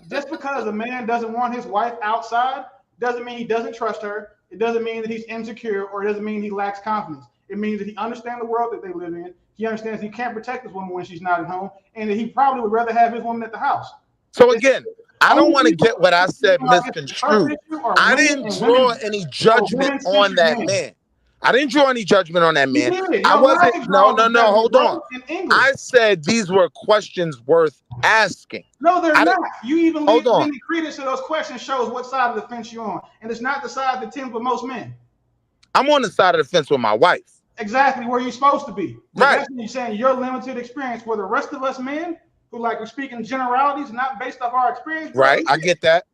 Just because a man doesn't want his wife outside doesn't mean he doesn't trust her. It doesn't mean that he's insecure, or it doesn't mean he lacks confidence. It means that he understands the world that they live in. He understands he can't protect his woman when she's not at home, and that he probably would rather have his woman at the house. So It's again, I don't only want to people get what I said like it's a trust misconstrued. issue are I women didn't and draw women any or judgment on women-centric that men. man. I didn't draw any judgment on that You man. did. I Your wasn't, logic no, draw no, was no, better, hold bro, on. in English. I said these were questions worth asking. No, they're I didn't, not. You even hold on. lending credence to those questions shows what side of the fence you're on, and it's not the side that tends with most men. I'm on the side of the fence with my wife. Exactly where you're supposed to be, because Right, that's when you're saying your limited experience. Where the rest of us men, who like we're speaking generalities, not based off our experience, bro. right. I get that.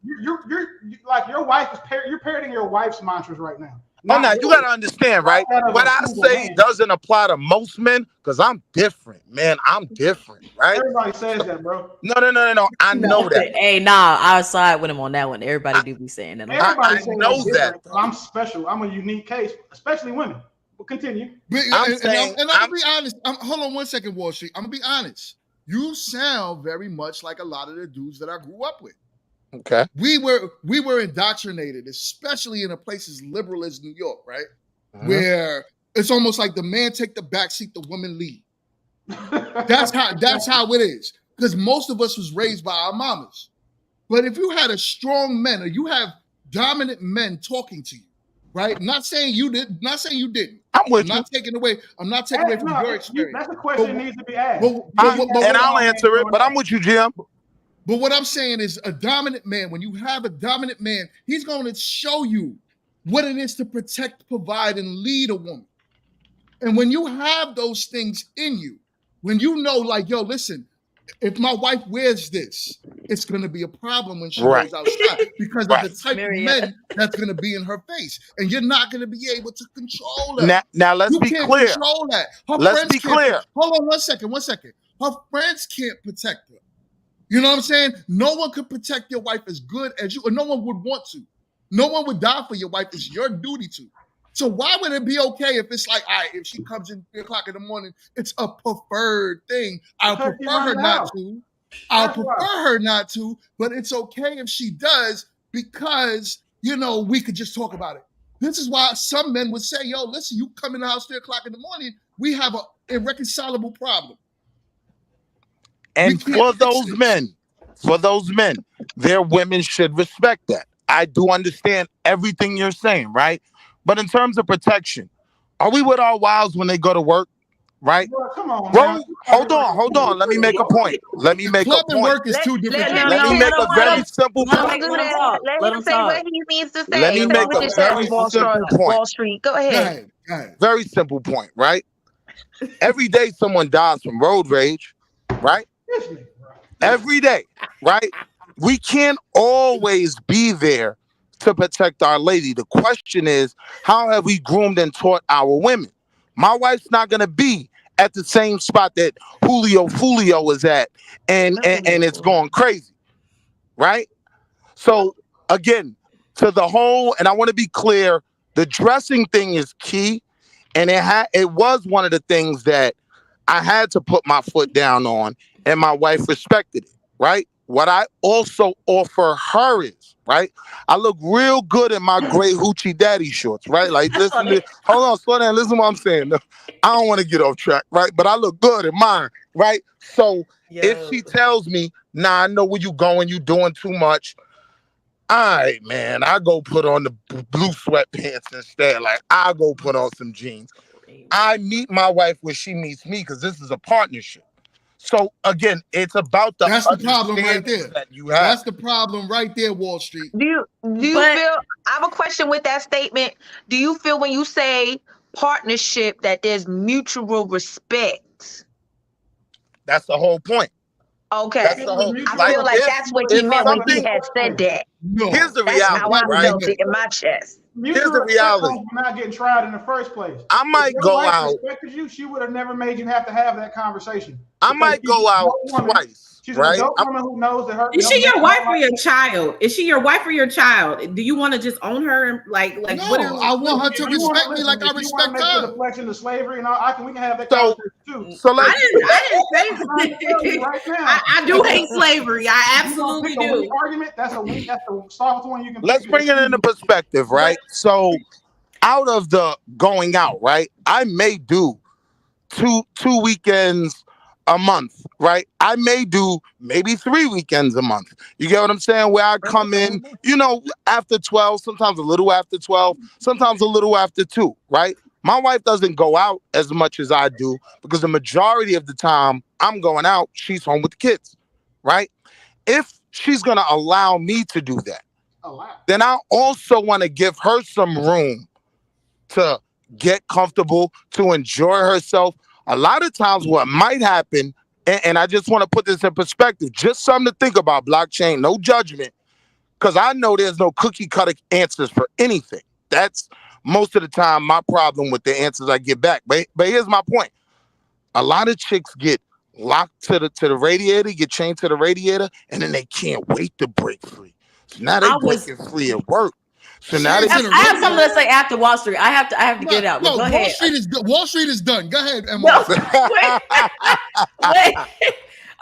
Like your wife is you're parroting your wife's mantras right now, Oh, not now you got yours, to understand, not right? that of What a I single say man. doesn't apply to most men because I'm different, man. I'm different, right? Everybody says So, that, bro. no, no, no, no, no. I know No, that. hey, nah, I side with him on that one. Everybody I, do be saying that. I'm sorry. Everybody I says I'm know that different, but though. I'm special. I'm a unique case, especially women. But continue. I'm And I'm saying gonna be honest. Hold on one second, Wall Street. I'm gonna be honest. You sound very much like a lot of the dudes that I grew up with. okay. We were indoctrinated, especially in a place as liberal as New York, right? Mhm. Where it's almost like the man take the back seat, the woman lead. That's how it is. Because most of us was raised by our mamas. But if you had a strong man, or you have dominant men talking to you, right? Not saying you did, not saying you didn't. I'm I'm with you. not taking away. I'm not taking away from No, your experience. that's a But question that needs to be asked. but Do but you but have And what, I'll strong men answer it, growing but up? I'm with you, Jim. but what I'm saying is a dominant man, when you have a dominant man, he's going to show you what it is to protect, provide, and lead a woman. And when you have those things in you, when you know, like, yo, listen, if my wife wears this, it's going to be a problem when she Right, goes outside because of right. the type of Marietta. men that's going to be in her face. And you're not going to be able to control her. Now let's You be can't clear. control that. Her Let's friends be can't. clear. Hold on one second. Her friends can't protect her. You know what I'm saying? No one could protect your wife as good as you, or no one would want to. No one would die for your wife. It's your duty to. So why would it be okay if it's like, all right, if she comes in 3 o'clock in the morning, it's a preferred thing. I'll Because she prefer runs her the not house. to. I'll That's why. prefer her not to, but it's okay if she does because, we could just talk about it. This is why some men would say, yo, listen, you come in the house 3 o'clock in the morning, we have a irreconcilable problem. We And can't fix this. for those men, their women should respect that. I do understand everything you're saying, right? But in terms of protection, are we with our wives when they go to work, right? Bro, come on now. Bro, hold on. Let me make a point. Let me make a Club and point. work is two different Let things. Let No, me him let make him, a let very him, simple don't point. let do him that. talk. Let Let him him say talk. what he needs to Let say. me Say make what a your chest, very Wall Street. simple point. Wall Street. Go Go ahead. ahead. Go ahead. Very simple point, right? Every day someone dies from road rage, right? This nigga, bro. Every day, right? We can't always be there to protect our lady. The question is, how have we groomed and taught our women? My wife's not gonna be at the same spot that Julio is at, and Not and, really and a it's fool. going crazy, right? So again, to the whole, and I want to be clear, the dressing thing is key, and it was one of the things that I had to put my foot down on, and my wife respected it, right? What I also offer her is, right? I look real good in my gray hoochie daddy shorts, right? Like, I saw listen to, that. hold on, slow down, listen to what I'm saying. I don't want to get off track, right? But I look good in mine, right? So if Yo. she tells me, nah, I know where you going, you doing too much, all right, man, I go put on the blue sweatpants instead. Like, I go put on some jeans. I meet my wife where she meets me because this is a partnership. So again, it's about the That's the problem right understandings there. that you have. That's the problem right there, Wall Street. Do you But feel, I have a question with that statement. Do you feel when you say partnership that there's mutual respect? That's the whole point. That's Okay. the whole, I like, feel Mutual like if that's what he if meant when he something, had said that. here's No, the That's that's how reality, I not what he right? felt meant. it in my chest. Here's Mutual the respect reality. comes from not getting tried in the first place. I If might your go wife out. respected you, she would have never made you have to have that conversation I because might she's go an out adult woman. twice, She's an right? adult woman who knows that her Is she men your don't wife or like. your child? Is she your wife or your child? Do you want to just own her? Like what No, I what want her If to you want to respect me listen, like I if you want to respect make the her. deflection to slavery, and I can we can have that So conversation too. so I let's didn't I'm trying to tell you say right now. I do hate slavery. I You gonna pick absolutely a weak do. argument? That's the softest one you can pick. let's bring it into perspective, right? So out of the going out, right? I may do two weekends a month, right? I may do maybe 3 weekends a month. You get what I'm saying? Where I come in, after 12, sometimes a little after 12, sometimes a little after 2, right? My wife doesn't go out as much as I do because the majority of the time I'm going out, she's home with the kids, right? If she's going to allow me to do that, then I also want to give her some room to get comfortable, to enjoy herself. A lot of times, what might happen, and I just want to put this in perspective, just something to think about, blockchain, no judgment, because I know there's no cookie cutter answers for anything. That's most of the time my problem with the answers I get back. But here's my point. A lot of chicks get locked to the radiator, get chained to the radiator, and then they can't wait to break free. So now they I was breaking free at work. So now Chain they to I the have something radio. to say after Wall Street. I have to get it out, but No, go Wall ahead. Street is Wall Street is done. Go ahead, No, MR. wait, wait.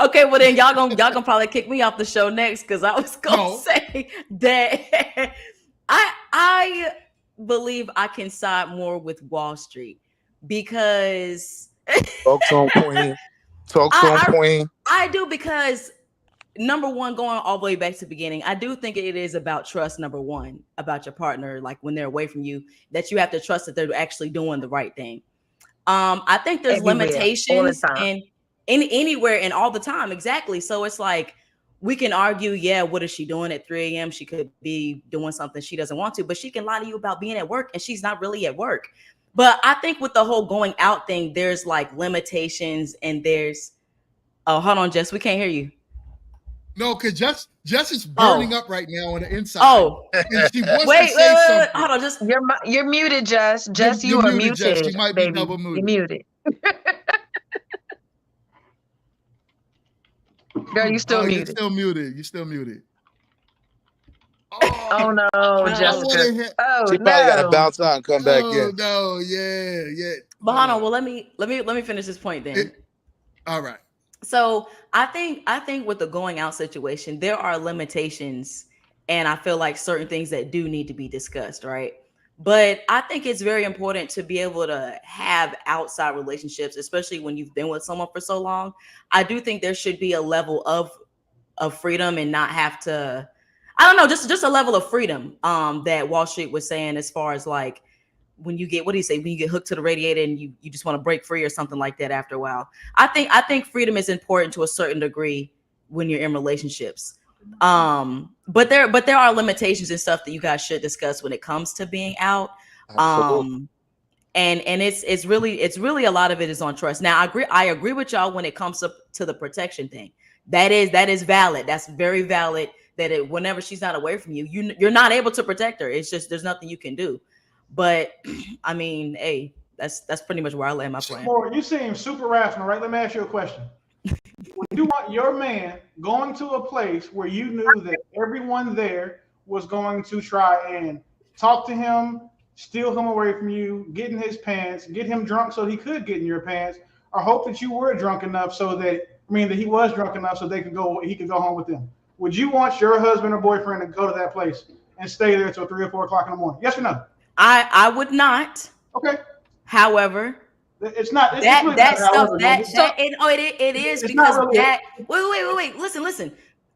Okay, well then y'all gonna probably kick me off the show next because I was gonna No, say that I believe I can side more with Wall Street because Talk to him, Queen. Talk to him, I, Queen. I do because number one, going all the way back to the beginning, I do think it is about trust. Number one, about your partner, like when they're away from you, that you have to trust that they're actually doing the right thing. I think there's Everywhere, all the limitations time. and anywhere and all the time. Exactly. So it's like we can argue, yeah, what is she doing at 3 a.m.? She could be doing something she doesn't want to, but she can lie to you about being at work and she's not really at work. But I think with the whole going out thing, there's like limitations and there's oh, hold on, Jess, we can't hear you. no, because Jess is burning Oh, up right now on the inside, oh, and she wants to wait, say hold something. on, just You're muted, Jess. Jess, You're you are muted, Jess. She muted, might be baby. double You're muted. muted. Girl, you still Oh, you're muted. still muted. You're still muted. Oh Oh, no, I no. want Jessica. to hear. Oh She probably got to no. bounce out and come back Oh in. no, yeah, yeah. But Hold hold on, on. well let me finish this point then. All right. So I think with the going out situation, there are limitations, and I feel like certain things that do need to be discussed, right? But I think it's very important to be able to have outside relationships, especially when you've been with someone for so long. I do think there should be a level of freedom and not have to. I don't know, just a level of freedom that Wall Street was saying as far as like when you get what do you say when you get hooked to the radiator and you just want to break free or something like that after a while. I think freedom is important to a certain degree when you're in relationships. But there are limitations and stuff that you guys should discuss when it comes to being out. Absolutely. um and it's really a lot of it is on trust. Now I agree with y'all when it comes to the protection thing. That is valid. That's very valid that whenever she's not away from you, you're not able to protect her. It's just there's nothing you can do. But I mean, hey, that's pretty much where I land my plan. More, you seem super rational, right? Let me ask you a question. Would you want your man going to a place where you knew that everyone there was going to try and talk to him, steal him away from you, get in his pants, get him drunk so he could get in your pants, or hope that you were drunk enough that he was drunk enough so he could go home with them? Would you want your husband or boyfriend to go to that place and stay there till 3 or 4 o'clock in the morning? Yes or no? I would not. Okay. However, it's not it is it's because really that wait listen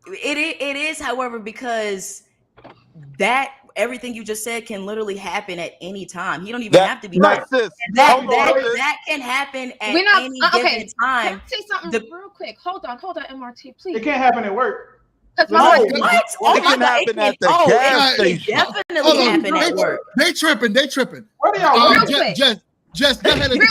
it is, however, because that everything you just said can literally happen at any time. He don't even have to be that can happen at any given time. Can I say something real quick? Hold on, MRT, please. It can't happen at work. What? It can happen at the gas station. Definitely happen at work. They tripping. What are y'all Jess, go ahead and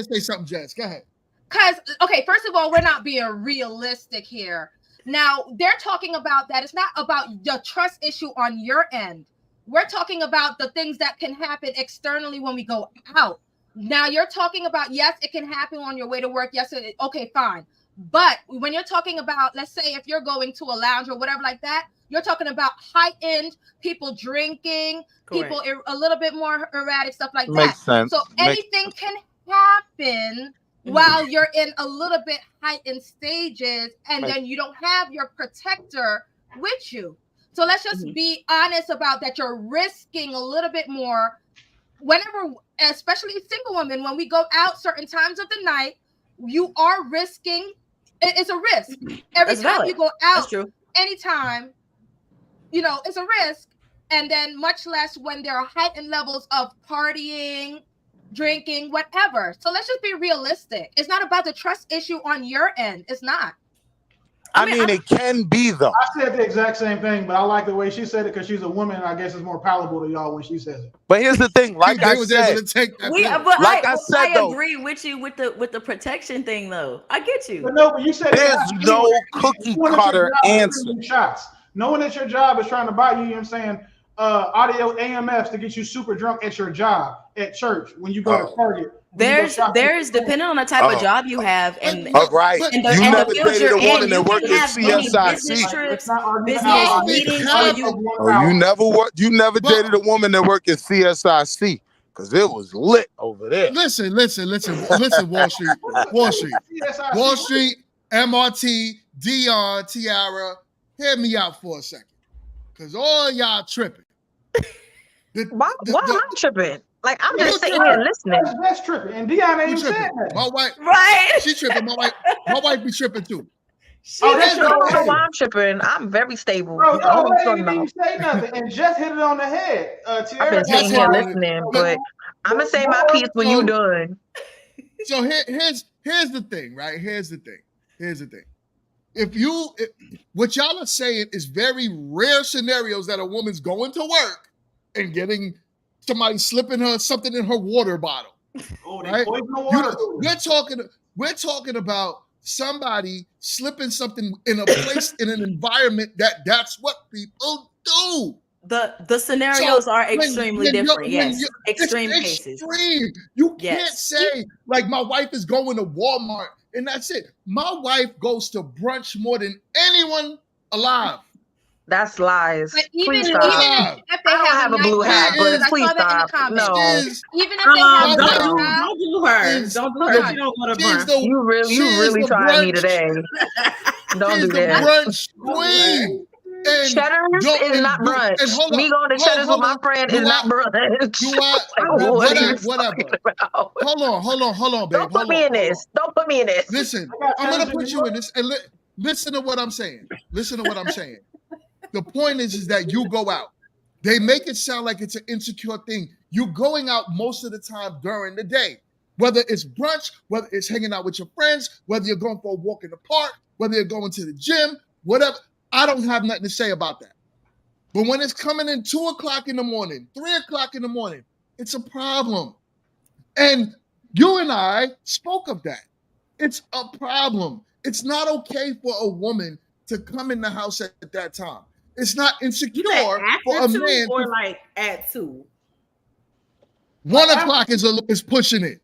say something, Jess. Go ahead. Because, okay, first of all, we're not being realistic here. Now, they're talking about that. It's not about the trust issue on your end. We're talking about the things that can happen externally when we go out. Now, you're talking about, yes, it can happen on your way to work. Yes, okay, fine. But when you're talking about, let's say if you're going to a lounge or whatever like that, you're talking about high-end people drinking, Correct. people a little bit more erratic, stuff like Makes that. sense. So anything can happen while you're in a little bit heightened stages, and then you don't have your protector with you. So let's just be honest about that. You're risking a little bit more whenever, especially single women, when we go out certain times of the night, you are risking. It's a risk. Every time you go out, anytime, it's a risk. And then much less when there are heightened levels of partying, drinking, whatever. So let's just be realistic. It's not about the trust issue on your end. It's not. I mean, it can be, though. I said the exact same thing, but I like the way she said it because she's a woman, and I guess it's more palatable to y'all when she says it. But here's the thing, like I said, I agree with you with the protection thing, though. I get you. But you said there's no cookie cutter answer. Shots. Knowing that your job is trying to buy you, you know what I'm saying, audio AMFs to get you super drunk at your job, at church, when you go to Target. There's depending on the type of job you have, and you never dated a woman that worked at CSIC. Business meetings, you never dated a woman that worked at CSIC because it was lit over there. Listen, Wall Street, MRT, Dion, Tiara, hear me out for a second, because all y'all tripping. Why am I tripping? Like, I'm just sitting here listening. That's tripping. And Dion ain't said that. My wife, she tripping. My wife be tripping too. That's why I'm tripping. I'm very stable. Bro, you didn't say nothing and just hit it on the head. I've been sitting here listening, but I'm gonna say my piece when you done. So here's the thing, right? Here's the thing. If what y'all are saying is very rare scenarios that a woman's going to work and getting somebody slipping her something in her water bottle. Oh, right? We're talking about somebody slipping something in a place in an environment that's what people do. The scenarios are extremely different. Yes, extreme cases. Extreme. You can't say like my wife is going to Walmart and that's it. My wife goes to brunch more than anyone alive. That's lies. But even if they have a blue hat, but please stop. No. Even if they have don't do her. Don't do her. She don't want to brunch. You really trying me today. Don't do that. Brunch queen. Cheddar's is not brunch. Me going to Cheddar's with my friend is not brunch. Whatever. Hold on, babe. Don't put me in this. Don't put me in this. Listen, I'm going to put you in this. And listen to what I'm saying. The point is that you go out. They make it sound like it's an insecure thing. You're going out most of the time during the day. Whether it's brunch, whether it's hanging out with your friends, whether you're going for a walk in the park, whether you're going to the gym, whatever. I don't have nothing to say about that. But when it's coming in 2 o'clock in the morning, 3 o'clock in the morning, it's a problem. And you and I spoke of that. It's a problem. It's not okay for a woman to come in the house at that time. It's not You insecure said for a after 2 man. or like at 2? 1 o'clock is pushing it.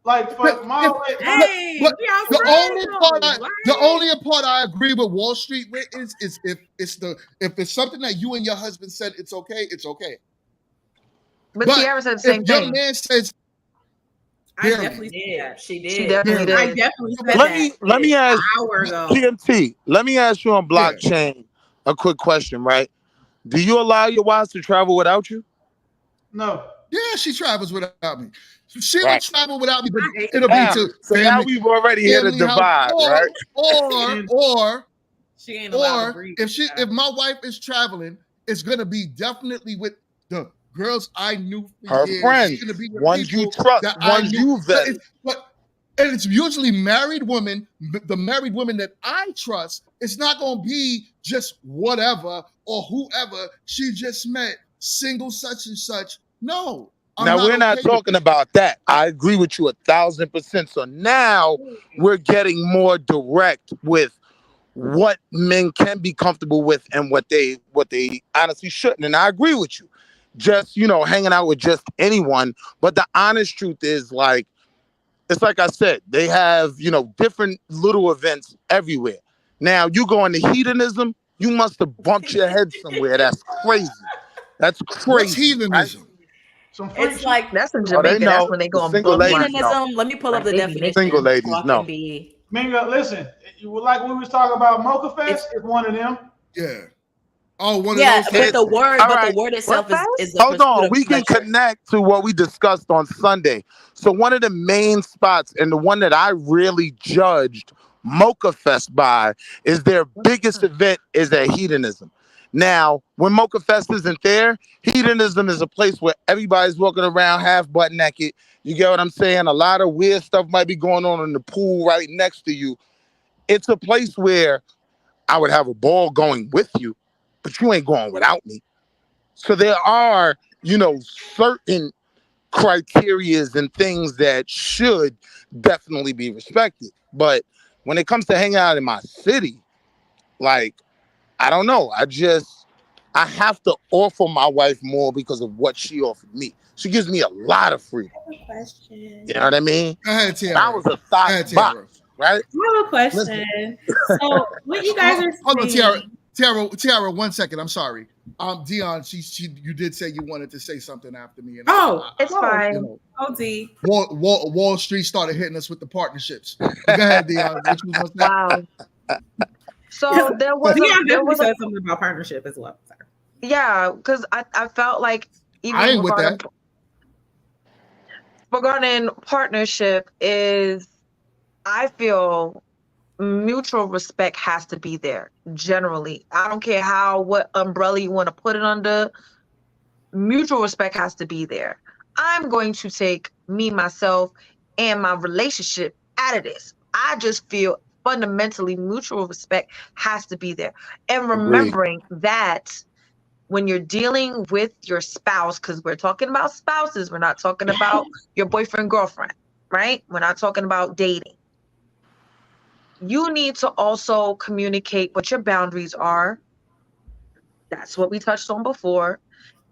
Like for my Dang, But we the outside only part I agree with Wall Street with is if it's something that you and your husband said it's okay, it's okay. But But Tiara said the if same your thing. man says, I hear definitely me, said that. She did. She definitely hear I me. did. definitely said Let that me an ask hour ago. TMT. Let me ask you on Yeah. blockchain a quick question, right? Do you allow your wives to travel without you? No. Yeah, she travels without me. She would Right. travel without me, but I hate it'll be Now, to so now family, we've already hit a family house, divide, right? And or she ain't allowed to breathe. if my wife is traveling, it's gonna be definitely with the girls I knew for Her years. It's friends, gonna be with ones you people trust, that I ones knew. you vetted. And it's usually married women, the married women that I trust. It's not gonna be just whatever or whoever she just met, single such and such. No, I'm Now not we're not okay with talking about that. I agree with you 1,000%. So now we're getting more direct with what men can be comfortable with and what they honestly shouldn't. And I agree with you. Just, hanging out with just anyone. But the honest truth is, like, it's like I said, they have, different little events everywhere. Now you go into hedonism, you must have bumped your head somewhere. That's crazy. That's what's crazy, right? heathenism. Some freak It's shit. like That's in Oh, they Jamaica. That's know. when they The go and single bump ladies one. know. hedonism. Let me pull up Like the they be naked. Single definition so ladies I know. can be. Mingo, listen, like we was talking about Mocha Fest, it's one of them. Yeah. Oh, one of Yeah, those but things. the word, All but the right. word What itself is fast? the Hold pursuit on. of We can pleasure. connect to what we discussed on Sunday. So one of the main spots and the one that I really judged Mocha Fest by is their biggest event is at hedonism. Now, when Mocha Fest isn't there, hedonism is a place where everybody's walking around half butt naked. You get what I'm saying? A lot of weird stuff might be going on in the pool right next to you. It's a place where I would have a ball going with you, but you ain't going without me. So there are, certain criterias and things that should definitely be respected. But when it comes to hanging out in my city, like, I don't know. I have to offer my wife more because of what she offered me. She gives me a lot of freedom. Question. You know what I mean? Go ahead, And I Tiara. was a Go thought ahead, box, Tiara. right? I have a Listen. question. So what you guys are Hold on, saying? Tiara, 1 second. I'm sorry. Dion, you did say you wanted to say something after me, and It's fine. OD. Wall Street started hitting us with the partnerships. But go ahead, Dion. What you was gonna say? Wow. So there was Dion definitely a said something about partnership as well. Sorry. yeah, because I felt like I even ain't with that. regarding partnership is I feel mutual respect has to be there generally. I don't care what umbrella you want to put it under. Mutual respect has to be there. I'm going to take me, myself, and my relationship out of this. I just feel fundamentally mutual respect has to be there. And Agreed. remembering that when you're dealing with your spouse, because we're talking about spouses, we're not talking about your boyfriend, girlfriend, right? We're not talking about dating. You need to also communicate what your boundaries are. That's what we touched on before.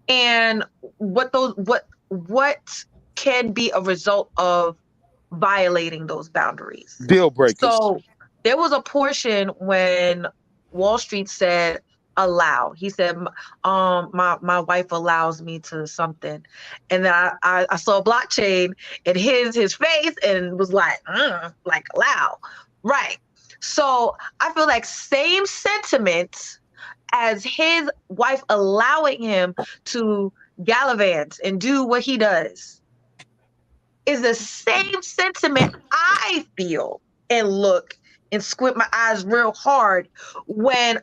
And what can be a result of violating those boundaries. Deal breakers. So there was a portion when Wall Street said allow. He said, my wife allows me to something. And then I saw blockchain and his face and was like allow. Right. So I feel like same sentiment as his wife allowing him to gallivant and do what he does is the same sentiment I feel and look and squint my eyes real hard when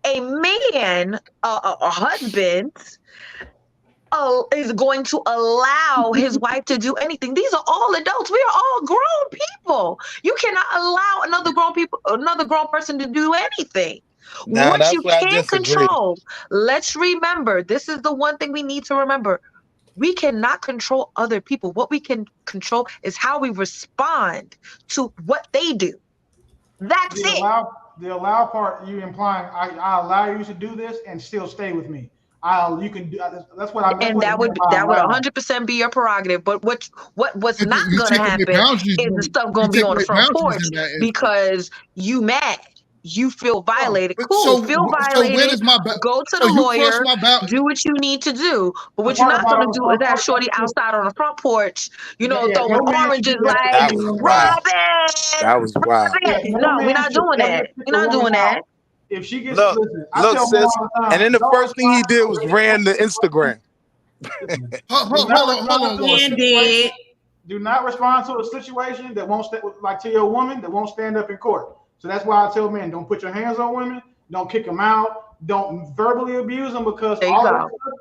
a man, a husband, is going to allow his wife to do anything. These are all adults. We are all grown people. You cannot allow another grown person to do anything. Now What that's you where I can't disagree. control, let's remember, this is the one thing we need to remember. We cannot control other people. What we can control is how we respond to what they do. That's Be it. allowed The allow part, you implying I allow you to do this and still stay with me. You can do. That's what I. That's And what it meant by that would allow. 100% be your prerogative. But what's not You gonna take away happen boundaries. is the stuff You gonna be take on the away front boundaries porch in that instance. because you mad. You feel Oh, violated. but Cool. Feel so where violated. does my Go to so the you cross lawyer. my boundary? Do what you need to do. But The what you're part not gonna about do is have Shorty outside on the front porch, yeah, throwing no man should oranges do that to like That any was woman. wild. That Robin. was wild. Yeah, Robin. no No, we're man not should doing ever that. kick We're a not woman doing out that. if she gets. Look, Listen, I look, tell women sis. all the And time, then the don't first thing he respond did to was a ran the situation. Instagram. Listen, Hold do not on, respond to a Walter. And did. situation. Do not respond to a situation that won't like to your woman that won't stand up in court. So that's why I tell men, don't put your hands on women, don't kick them out, don't verbally abuse them because There you all that go. stuff,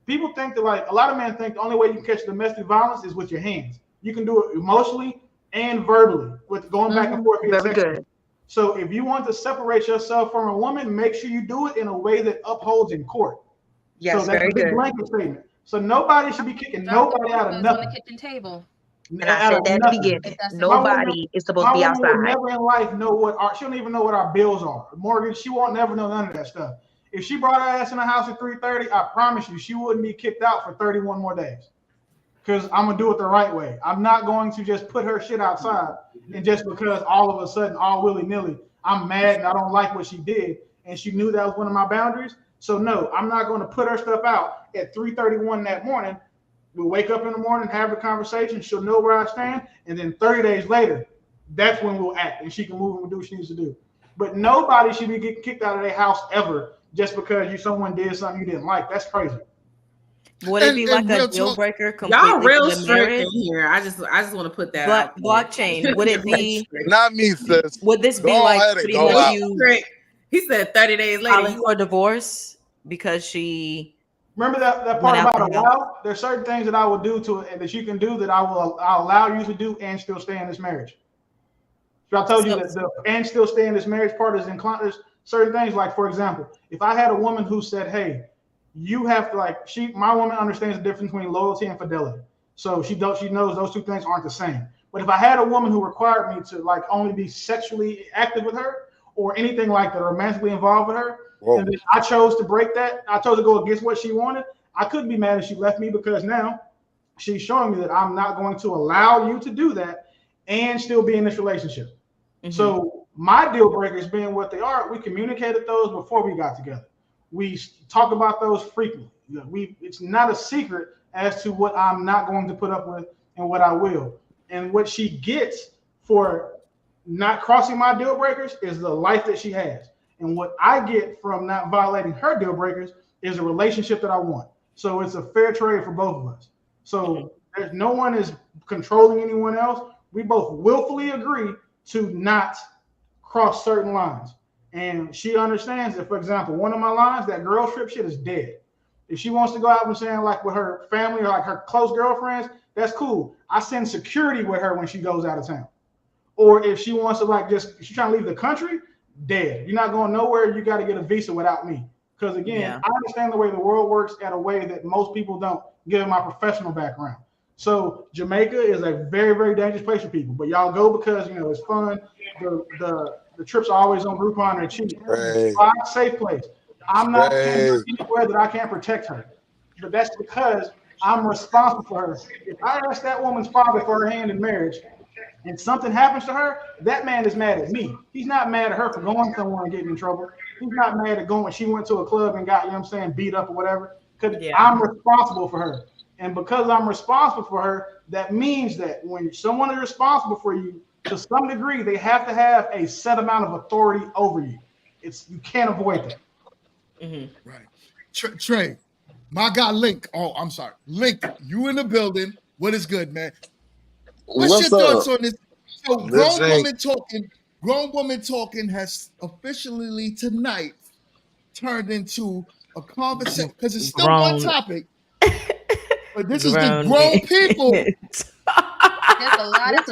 people think that like a lot of men think the only way you can catch domestic violence is with your hands. You can do it emotionally and verbally with going back and forth via Very text. good. So if you want to separate yourself from a woman, make sure you do it in a way that upholds in court. So Yes, that's very a big good. blanket statement. So nobody should be kicking Drop the nobody out of hookahs on the nothing. kitchen table. And I Out said of that at the nothing. beginning. That's My woman, Nobody is supposed my to be woman would outside. never in life know she don't even know what our bills are. Mortgage, she won't never know none of that stuff. If she brought her ass in the house at 3:30, I promise you, she wouldn't be kicked out for 31 more days. Because I'm gonna do it the right way. I'm not going to just put her shit outside and just because all of a sudden, all willy-nilly, I'm mad and I don't like what she did, and she knew that was one of my boundaries. So no, I'm not going to put her stuff out at 3:31 that morning. We'll wake up in the morning, have the conversation. She'll know where I stand, and then 30 days later, that's when we'll act, and she can move and do what she needs to do. But nobody should be getting kicked out of their house ever just because someone did something you didn't like. That's crazy. Would it be like a real deal talk, breaker Y'all completely real for the strict marriage? in here. I just want to put that out. Blockchain, would it be? Not me, sis. Would this be Go like ahead and pretty go much out. you He said 30 days later. filing for divorce because she Remember that part went out about the house? allow? There's certain things that I will do to it and that you can do that I'll allow you to do and still stay in this marriage. So I told you that the and still stay in this marriage part is inclined. There's certain things like, for example, if I had a woman who said, "Hey, you have to my woman understands the difference between loyalty and fidelity, so she knows those two things aren't the same." But if I had a woman who required me to only be sexually active with her or anything like that, romantically involved with her, and then I chose to break that, I chose to go against what she wanted, I couldn't be mad if she left me because now she's showing me that I'm not going to allow you to do that and still be in this relationship. Mm-hmm. So my deal breakers being what they are, we communicated those before we got together. We talk about those frequently. It's not a secret as to what I'm not going to put up with and what I will. And what she gets for not crossing my deal breakers is the life that she has. And what I get from not violating her deal breakers is a relationship that I want. So it's a fair trade for both of us. So there's no one is controlling anyone else. We both willfully agree to not cross certain lines. And she understands that, for example, one of my lines, that girl trip shit is dead. If she wants to go out and saying with her family or her close girlfriends, that's cool. I send security with her when she goes out of town. Or if she wants to she's trying to leave the country, dead. You're not going nowhere. You got to get a visa without me. Because again, I understand the way the world works at a way that most people don't, given my professional background. So Jamaica is a very, very dangerous place for people. But y'all go because it's fun. The trips are always on Groupon and cheap. It's a safe place. I'm not sending her anywhere that I can't protect her. But that's because I'm responsible for her. If I ask that woman's father for her hand in marriage and something happens to her, that man is mad at me. He's not mad at her for going somewhere and getting in trouble. He's not mad at she went to a club and got, beat up or whatever. Because I'm responsible for her. And because I'm responsible for her, that means that when someone is responsible for you, to some degree, they have to have a set amount of authority over you. You can't avoid that. Mm-hmm. Right. Trey, my guy Link. Oh, I'm sorry. Link, you in the building. What is good, man? What's your thoughts on this? So grown woman talking has officially tonight turned into a conversation because it's still one topic. But this is the grown people. There's a lot of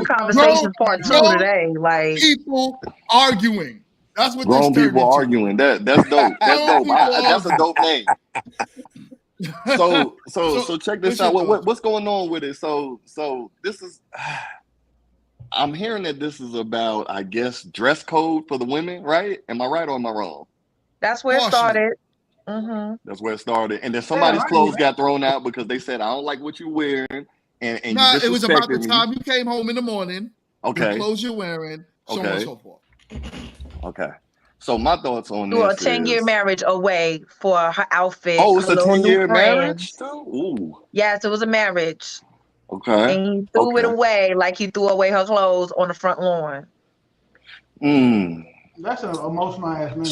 conversation part two today. People arguing. That's what grown this people arguing. That's dope. That's dope. That's a dope name. So check this out. What's going on with it? So this is I'm hearing that this is about, I guess, dress code for the women, right? Am I right or am I wrong? That's where it Partially. started. Mm-hmm. That's where it started. And then Damn, somebody's I didn't clothes even. got thrown out because they said, I don't like what you're wearing, and you Nah, it was about the disrespected me. time you came home in the morning, the Okay. clothes you're wearing, so on and Okay. so forth. Okay. So my thoughts on Threw a this 10-year is, marriage away for her outfit, oh, her it's a little new 10-year marriage friends. too? Ooh. Yes, it was a marriage. Okay. And he threw it Okay. away like he threw away her clothes on the front lawn. Mm. That's an emotional ass man.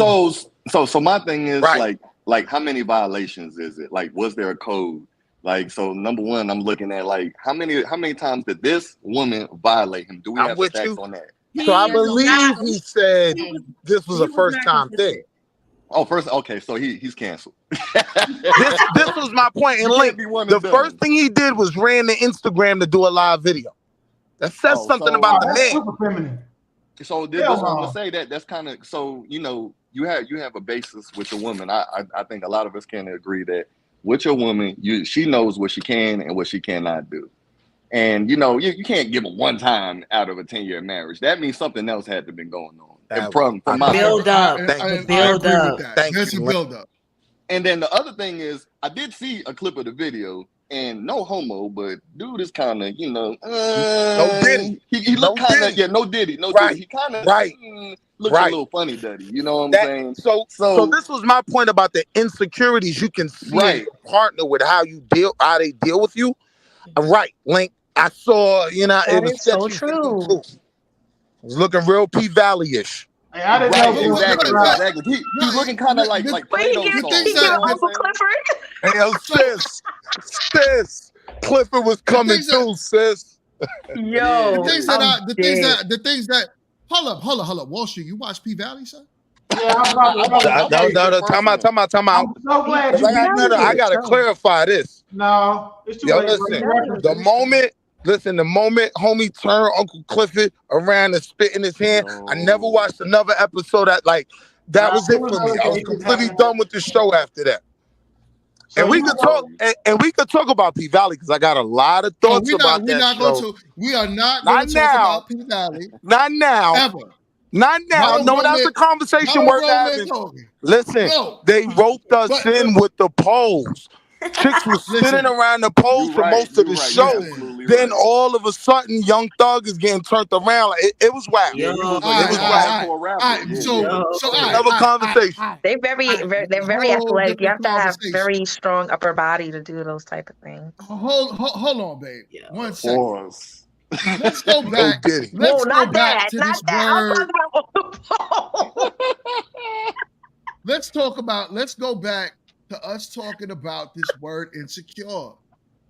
So my thing is Right. like how many violations is it? Like, was there a code? Like, so number one, I'm looking at like how many times did this woman violate him? Do we I'm have the with facts you. on that? So I He was believe not. he said He was, this was he a was first not time thing. consistent. Oh, first, okay, so he's canceled. This was my point. And You Link, can't be one the and first done. thing he did was ran to Instagram to do a live video. That says Oh, something Oh, about so the that's man. super feminine. so Hell this what I'm gonna no. say, that's kind of, so you have a basis with your woman. I think a lot of us can agree that with your woman, she knows what she can and what she cannot do. And you can't give them one time out of a 10-year marriage. That means something else had to been going on. And from my Build point. up. Thank The you. I build agree with up. that. Thank There's you, a Link. build up. And then the other thing is, I did see a clip of the video, and no homo, but dude is kind of, No Diddy. he No looked kind of, Diddy. yeah, no Diddy. Right. He kind of Right. looks a Right. little funny, Duddy. You know what I'm That saying? so So, this was my point about the insecurities you can see in right, your partner with how they deal with you. Right, Link. I saw, it That was is so sketchy for me true. too. It was looking real P Valley-ish. Hey, I didn't know right, But what, Clifford exactly, rap. exactly. He's looking kind of the, like the, Where Play-Doh the sauce. things he You give know that what I'm Uncle saying? Clifford? Hey, yo, so sis, Clifford was the coming things that through, sis. It is. the Yo, It things is. that I'm I dead. the things that hold up. Wall Street, you watch P Valley, son? Yeah, I was about to. I watched Hey, I watched hey, the first one. Time out. I'm so He glad Because you P beat me Valley's a I to good it. gotta show. clarify this. No, it's too Yo, late, bro. P listen. You Valley was a The referenced good it. show. moment homie turned Uncle Clifford around and spit in his hand, I never Yo. watched another episode that was it All for me. I was allegations completely happened. done with the show after that. So And you we was could I talk feel you. and we could talk about P Valley because I got a lot of Oh, thoughts about that show. we are not going Not to talk now, about P Valley not now, ever. not Not now. on No, that's grown a conversation worth men having. talking. Listen, No, they roped us but in with the polls. Chicks was spinning listen, around the poles for most of You the right. You're show. listen. absolutely Then right. all of a sudden, Young Thug is getting turned around. Like, it was wild. Yeah, Yo. he It was was a wild. hardcore rapper. Yeah, yeah. So That's another conversation. They're very whole athletic. You different have to have conversation. very strong upper body to do those type of things. Hold on, babe. Yo. 1 second. Pause. Let's go No back. Diddy. Whoa, Let's go not back that, to not this that. I'm word. talking about Let's go back to us talking about this word insecure.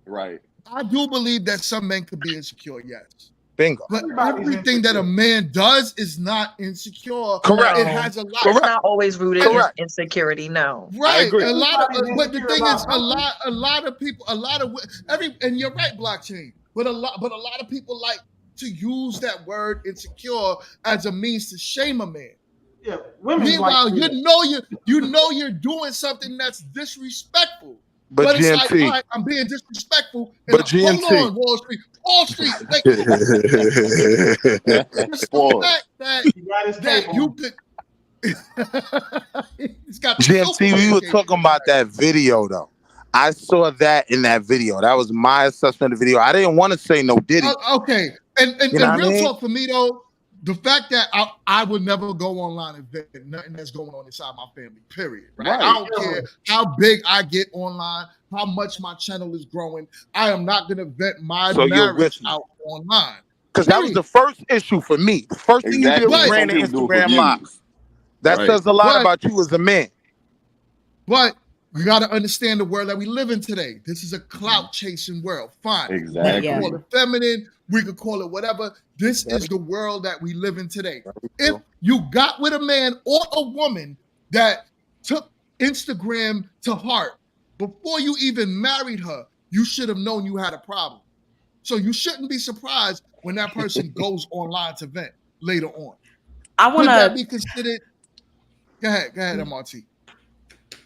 Right. I do believe that some men could be insecure, yes. Bingo. But Everybody's everything that a insecure. man does is not insecure. Correct. It no. has a lot. It's Correct. not always rooted in Correct. insecurity. No. I Right, agree. a lot of, Everybody's but the insecure thing about is, something. a lot of people, and you're right, blockchain. But a lot of people like to use that word insecure as a means to shame a man. Yeah, women like Meanwhile, to do that. you know you're doing something that's disrespectful. But But it's like, all GMT. right, I'm being disrespectful. And But hold GMT. on, Wall Street, like just the fact Pause. that He got his that cape you on. could. He's got the GMT, we Superman were cape talking on. about that video though. I saw that in that video. That was my assessment of the video. I didn't want to say no Diddy. Okay, and You know what I real mean? talk for me though, the fact that I would never go online and vet nothing that's going on inside my family. Period. Right? I Right. don't care how big I get online, how much my channel is growing. I am not gonna vet my So you're marriage with me. out online. Because that was the first issue for me. The first thing you did Exactly. was And But some ran an people do it for Instagram live. views. That Right. says a lot But- about you as a man. But we got to understand the world that we live in today. This is a clout chasing world. Fine. Exactly. We can call it feminine. We could call it whatever. This is the world that we live in today. If you got with a man or a woman that took Instagram to heart before you even married her, you should have known you had a problem. So you shouldn't be surprised when that person goes online to vent later on. I Would want that to. be considered? Go ahead, MRT.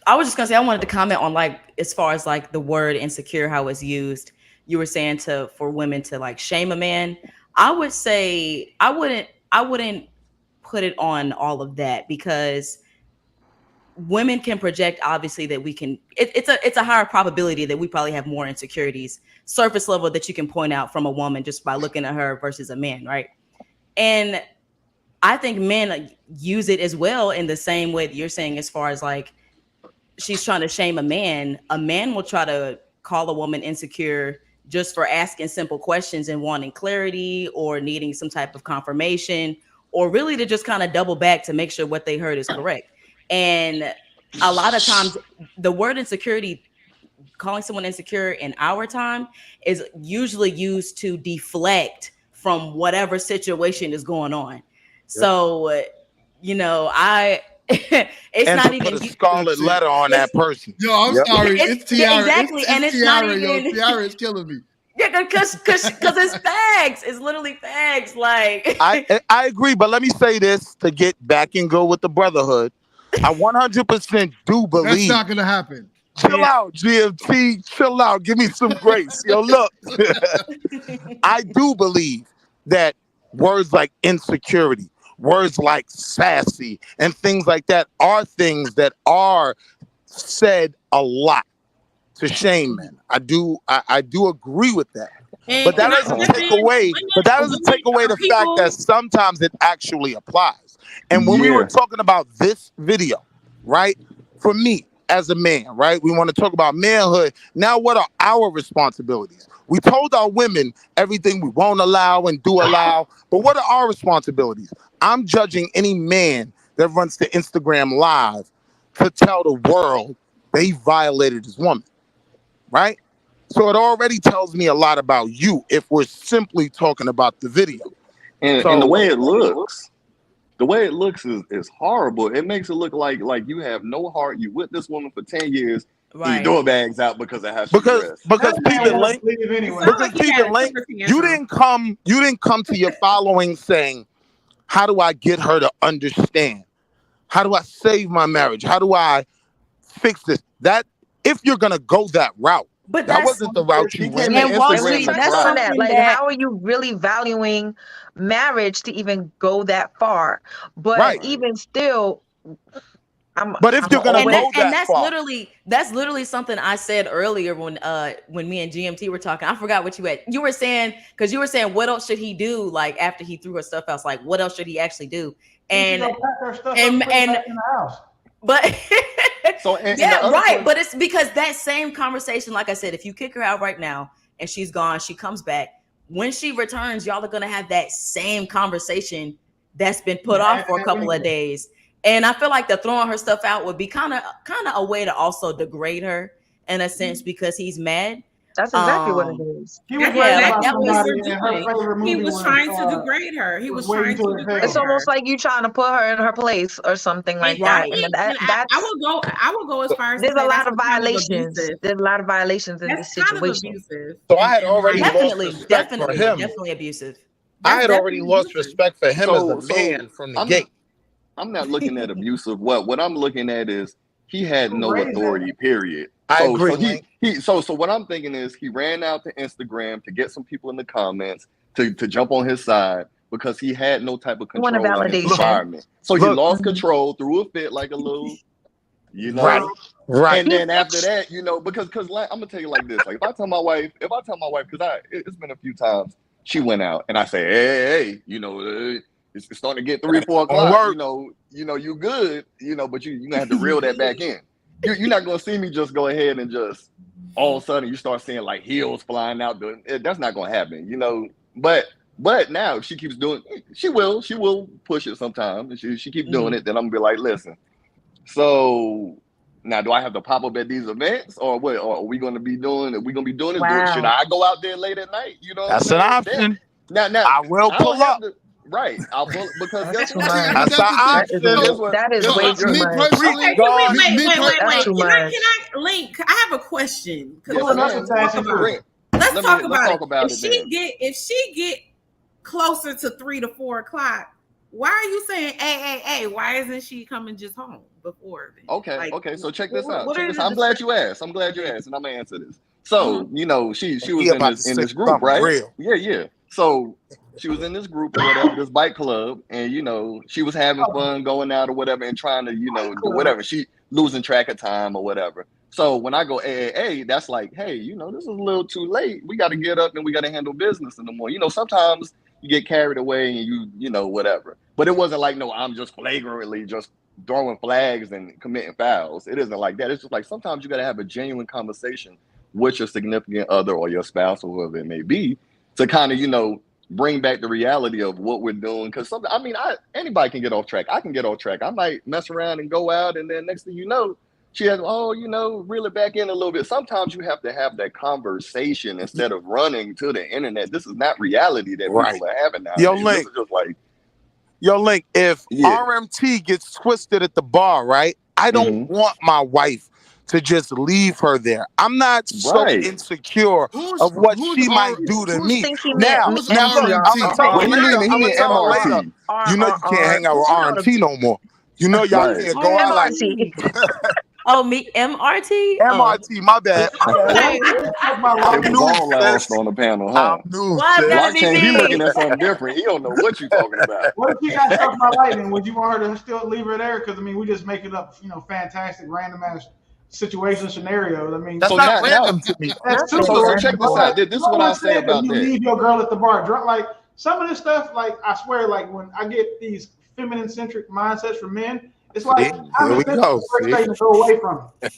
I was just gonna say I wanted to comment on like as far as like the word insecure, how it's used. You were saying for women to like shame a man. I would say I wouldn't put it on all of that, because women can project, obviously, that we can it's a higher probability that we probably have more insecurities surface level that you can point out from a woman just by looking at her versus a man, right? And I think men use it as well in the same way that you're saying, as far as like she's trying to shame a man will try to call a woman insecure just for asking simple questions and wanting clarity or needing some type of confirmation, or really to just kind of double back to make sure what they heard is correct. And a lot of times the word insecurity, calling someone insecure in our time, is usually used to deflect from whatever situation is going on. Yep. So, I it's And not to put even a scarlet That's it. letter on it's that person. Yo, I'm Yep. sorry. it's It's yeah, Tiara. exactly, and It's it's not Tiara, yo. even Tiara is killing me. yeah, because it's facts. It's literally facts. Like I agree, but let me say this to get back and go with the brotherhood. I 100% do That's believe. not gonna happen. Chill out, GMT. Chill out. Give me some grace. Yo, look. I do believe that words like insecurity, words like sassy, and things like that are things that are said a lot to shame men. I do agree with that. And But that can I doesn't step take in? away, but that doesn't take away Are the fact that people? sometimes it actually applies. And when we were Yeah. talking about this video, right? For me as a man, right? We want to talk about manhood. Now, what are our responsibilities? We told our women everything we won't allow and do allow, but what are our responsibilities? I'm judging any man that runs to Instagram Live to tell the world they violated his woman, right? So it already tells me a lot about you if we're simply talking about the video. And the So way it looks, is horrible. It makes it look like you have no heart. You with this woman for 10 years, and your right. door bags out because of how she because dressed. because That peep man and wants link, to leave It anyway. sounds because like he peep had and a link, temper you tantrum. didn't come to your following saying, how do I get her to understand? How do I save my marriage? How do I fix this? That if you're gonna go that route, But that that's wasn't the route you She went. came to and Wall And we Instagram Street. to touched That's on cry. that. something Like, that how are you really valuing marriage to even go that far? But Right. Right. even still, But if I'm you're gonna and always that go and that that's far, literally something I said earlier when me and GMT were talking. I forgot what you were saying, because you were saying what else should he do, like after he threw her stuff out. It's like, what else should he actually do? He should And go pack her stuff up and and put it and back in the house. but So and the yeah, other right. question, But it's because that same conversation, like I said, if you kick her out right now and she's gone, she comes back. When she returns, y'all are gonna have that same conversation that's been put Yeah, off for a and couple of anyway. days. And I feel like the throwing her stuff out would be kind of a way to also degrade her in a sense, because he's mad. that's exactly what it Um, is. He was That's yeah, raving like about exactly that what he was somebody, was and her doing. favorite He movie was trying to degrade her. He was Waiting trying to to Exhale. degrade It's her. almost like you trying to put her in her place or something And like I that. right. And think, and that's I will go as far as to there's a say lot that's of kind of violations. abusive. There's a lot of violations in That's this kind of situation. abusive, so I had in my already lost opinion. Definitely, respect for definitely, him. definitely abusive. I That's had already definitely lost abusive. respect for him as a so man from the I'm gate. I'm not looking at abusive. What I'm looking at is he had Who no raised that authority. man? Period. I So agree, so Link. so what I'm thinking is he ran out to Instagram to get some people in the comments to jump on his side because he had no type of You want a control in his Look, validation. environment. So he look, lost Mhm. control, threw a fit like a little, you right, know. right. And then after that, because like, I'm gonna tell you like this: like if I tell my wife, because it's been a few times she went out, and I say, hey, it's starting to get three, That 4 o'clock. work. You good, but you gonna have to reel that back in. You're not gonna see me just go ahead and just all of a sudden you start seeing like heels flying out. That's not gonna happen, But now if she keeps doing, she will push it sometime. And she keep doing Mhm. it, then I'm gonna be like, listen. So now, do I have to pop up at these events, or what? Or are we going to be doing? Are we going to be doing this? Should Wow. I go out there late at night? You know what I'm That's an saying? That option. now, I will I don't pull have up. to. Right, I'll pull because That's guess too what? See, but That's much. an that's the thing. option. Guess what? That is Yo, way Guess too what? me much. Freak personally, Okay, so God. That's wait. too Can much. I link? I have a question because Yes, Pulling us ma'am. attached into Bring. it. let's talk Let's about it. talk about it then. If she get closer to 3 to 4 o'clock, why are you saying, hey, why isn't she coming just home before then? Okay, Like, okay. So check this out. what Check are this the out. I'm glad you discrepancies? asked. I'm glad you asked, and I'm gonna answer this. Mhm. So, she And was he in about to this say group, something right? real. Yeah, yeah. So she was in this group or whatever, this bike club, and she was having fun going out or whatever and trying to, do whatever. She losing track of time or whatever. So when I go hey, that's like, hey, this is a little too late. We got to get up and we got to handle business in the morning. Sometimes you get carried away and whatever. But it wasn't like, no, I'm just flagrantly just throwing flags and committing fouls. It isn't like that. It's just like sometimes you got to have a genuine conversation with your significant other or your spouse or whoever it may be to kind of, bring back the reality of what we're doing. Because anybody can get off track. I can get off track. I might mess around and go out, and then next thing you know, she has, reel it back in a little bit. Sometimes you have to have that conversation instead of running to the internet. This is not reality that people are having now. This is just like, Link, if RMT gets twisted at the bar, right? I don't want my wife to just leave her there. I'm not so insecure of what she might do to me. Now, I'm gonna tell her what he later. mean? He mean MRT. You know you can't hang out with RMT no more. You know y'all can't go out like. Oh, me MRT. MRT, my bad. It was all lost on the panel, huh? Blockchain, he looking at something different. He don't know what you talking about. What if you got struck by lightning? Would you want her to still leave her there? Because we just make it up, fantastic, random ass situation scenarios. That's not random to me. That's so check this out. This is what I say about you that. Leave your girl at the bar drunk. Like some of this stuff, like I swear, like when I get these feminine centric mindsets from men, it's like I'm the first day to go away from it.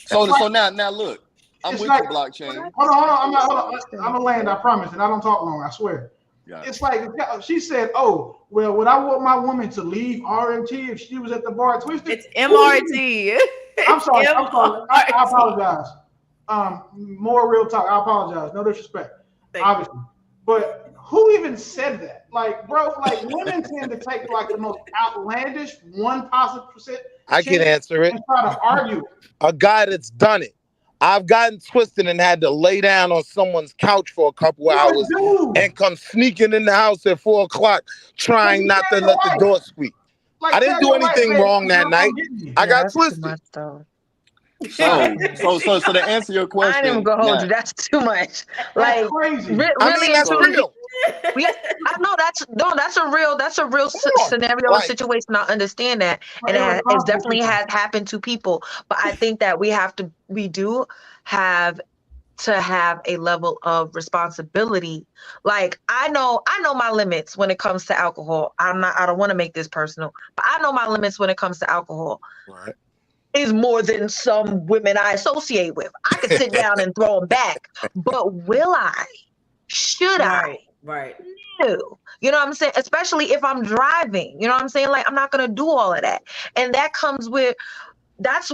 So now look, I'm with like, you, Blockchain. Hold on. I'm gonna land, I promise, and I don't talk long, I swear. It's like she said, "Oh, well, would I want my woman to leave RMT if she was at the bar twisted?" It's MRT. I'm sorry. I apologize. More real talk. I apologize. No disrespect, obviously. But who even said that? Like, bro, like women tend to take like the most outlandish 1%. I can answer it. And try to argue. A guy that's done it. I've gotten twisted and had to lay down on someone's couch for a couple hours and come sneaking in the house at 4 o'clock trying not to let the door squeak. Like, I didn't do anything wrong that night. I got twisted. So to answer your question, I didn't even go hold you. That's too much. Like crazy. Really, that's real. I know that's a real scenario and situation. I understand that, and it definitely has happened to people. But I think that we do have to have a level of responsibility. Like I know my limits when it comes to alcohol. I don't want to make this personal, but I know my limits when it comes to alcohol. Right. Is more than some women I associate with. I could sit down and throw them back, but will I? Should I? Right. No. You know what I'm saying? Especially if I'm driving. You know what I'm saying? Like I'm not gonna do all of that. And that comes with that's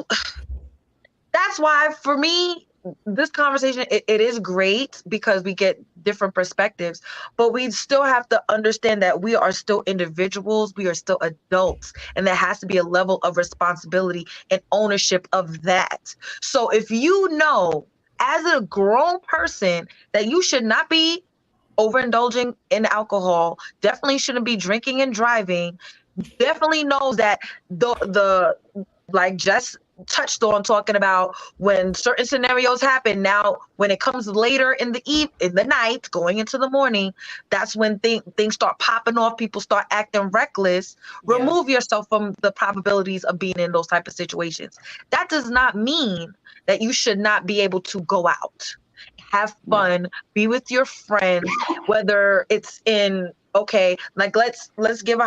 why for me, this conversation, it is great because we get different perspectives, but we still have to understand that we are still individuals, we are still adults, and there has to be a level of responsibility and ownership of that. So if you know as a grown person that you should not be overindulging in alcohol, definitely shouldn't be drinking and driving, definitely knows that the like Jess touched on talking about when certain scenarios happen. Now, when it comes later in the night, going into the morning, that's when things start popping off. People start acting reckless. Yeah. Remove yourself from the probabilities of being in those type of situations. That does not mean that you should not be able to go out, have fun, be with your friends, whether it's in like let's give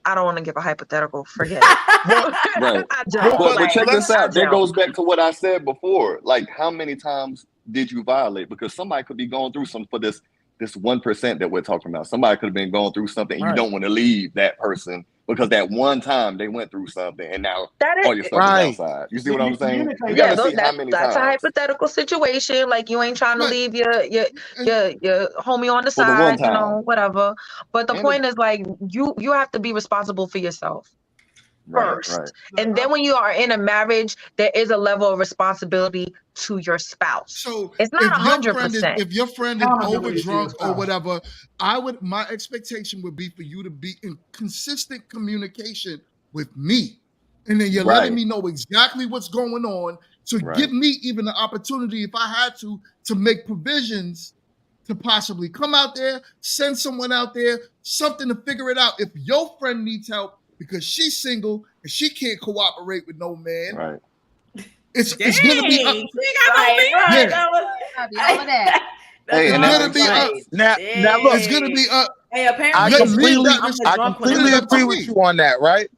I don't want to give a hypothetical. Forget it. Right. But check this out. That goes back to what I said before. Like, how many times did you violate? Because somebody could be going through something for this 1% that we're talking about. Somebody could have been going through something. And you don't want to leave that person because that one time they went through something, and now all your stuff is outside. You see what I'm saying? You got to see how many times. That's a hypothetical situation. Like you ain't trying to leave your homie on the side, whatever. But the point is, like, you have to be responsible for yourself first. Right. And then when you are in a marriage, there is a level of responsibility to your spouse. So it's not 100%. If your friend is over drunk or whatever, my expectation would be for you to be in consistent communication with me. And then you're letting me know exactly what's going on. So give me even the opportunity, if I had to make provisions to possibly come out there, send someone out there, something to figure it out. If your friend needs help because she's single and she can't cooperate with no man, Right. it's Dang, gonna be she ain't got no Right, man. right. Yeah. That was All of that. that's Hey, a and it's that gonna valid makes be sense. point. Now look, it's gonna be Hey, I apparently leave completely, that I'm the I drunk one. completely leave it up to agree with me. you on that, right?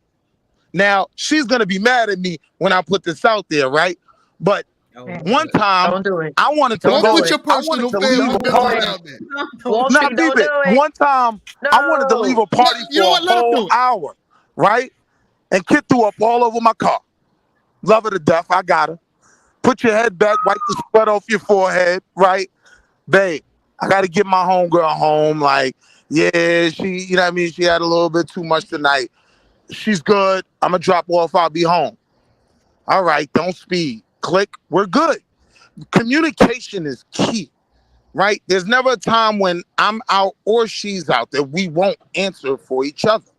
Now she's gonna be mad at me when I put this out there, right? But Oh, one time Don't do it. I wanted to Don't Don't go. put do your it. I wanted personal to leave family a Don't do business party. it. out there. Wall Nah, Street, don't beep do it. it. One time I wanted to leave No. a party You know for what? a Let him do whole it. hour, right? And Kid threw up all over my car. Love her to death. I got her. Put your head back, wipe the sweat off your forehead, right? Babe, I got to get my homegirl home. Like, yeah, she, you know what I mean? She had a little bit too much tonight. She's good. I'm going to drop off. I'll be home. All right, don't speed. Click. We're good. Communication is key, right? There's never a time when I'm out or she's out that we won't answer for each other.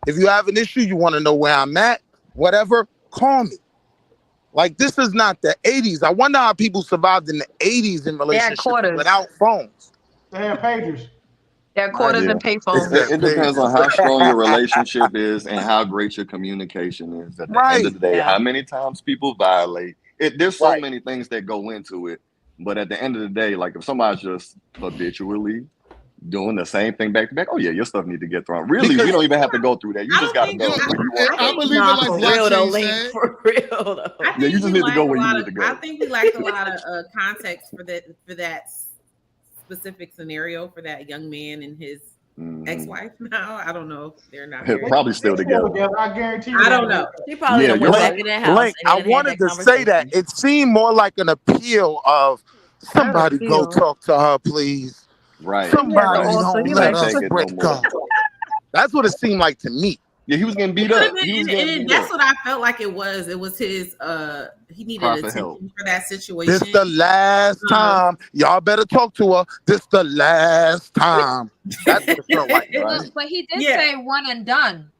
If you have an issue, you want to know where I'm at, whatever, call me. Like, this is not the 80s. I wonder how people survived in the 80s in They had relationships quarters. without phones. They have pagers. They had I quarters did. and They payphones. said It depends on pages. how strong your relationship is and how great your communication is. At the end of Right, the day, Yeah. how many times people violate it. There's so right. many things that go into it. But at the end of the day, like if somebody's just habitually doing the same thing back to back, oh yeah, your stuff need to get thrown. Really, we Because don't even have to go through that. You I just don't got to think. You know know, where you I want to I go. think. believe it Nah, like for real though, blockchain Link. said. For real though. I Yeah, think you just we need to lack go a where you lot need of. to I go. think we lack a lot of context for that specific scenario for that young man and his Mhm. ex-wife. Now I don't know if they're not They, married. Probably still they still together. together. I guarantee you. I they don't ain't know. She probably Yeah, done you're went right. back in that house Link, and I they done had wanted that to say that. conversation. It seemed more like an appeal of Not a somebody go feel. talk to her, please. Right, He had the Somebody right. also. don't He He let like, can't us take it no break more. up. That's what it seemed like to me. Yeah, he was getting It beat could have up. been, He was getting and beat that's up. what I felt like it was. It was his. He needed Cry for help. attention for that This situation. the last time. Y'all better talk to her. This the last time. That's what it felt like to Right. me. But he did Yeah. say one and done.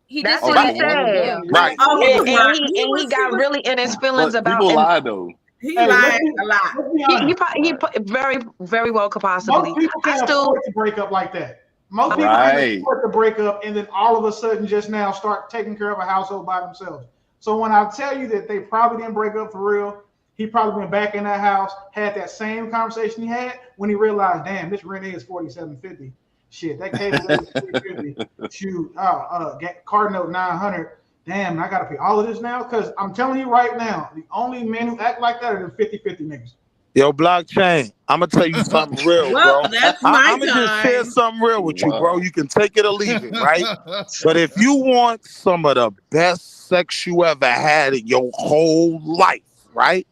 He did that's say Oh, what that's he a that. one and said. done. Yeah. Right. Okay, And fine. he got really in his feelings But about, people and lie though. He Hey, lied a lot. let's be he honest. very very well could possibly. Most people I can't still afford to break up like that. Most people Right. can't afford to break up and then all of a sudden just now start taking care of a household by themselves. So when I tell you that they probably didn't break up for real, he probably went back in that house, had that same conversation he had when he realized, damn, this rent is $47.50. Shit, that cable is $350. Shoot, car note $900. Damn, I gotta pay all of this now? Because I'm telling you right now, the only men who act like that are the 50-50 niggas. Yo, blockchain. I'm gonna tell you something real, Well, bro. that's my I'm gonna just share time. something real with you, bro. Wow. You can take it or leave it, right? But if you want some of the best sex you ever had in your whole life, right?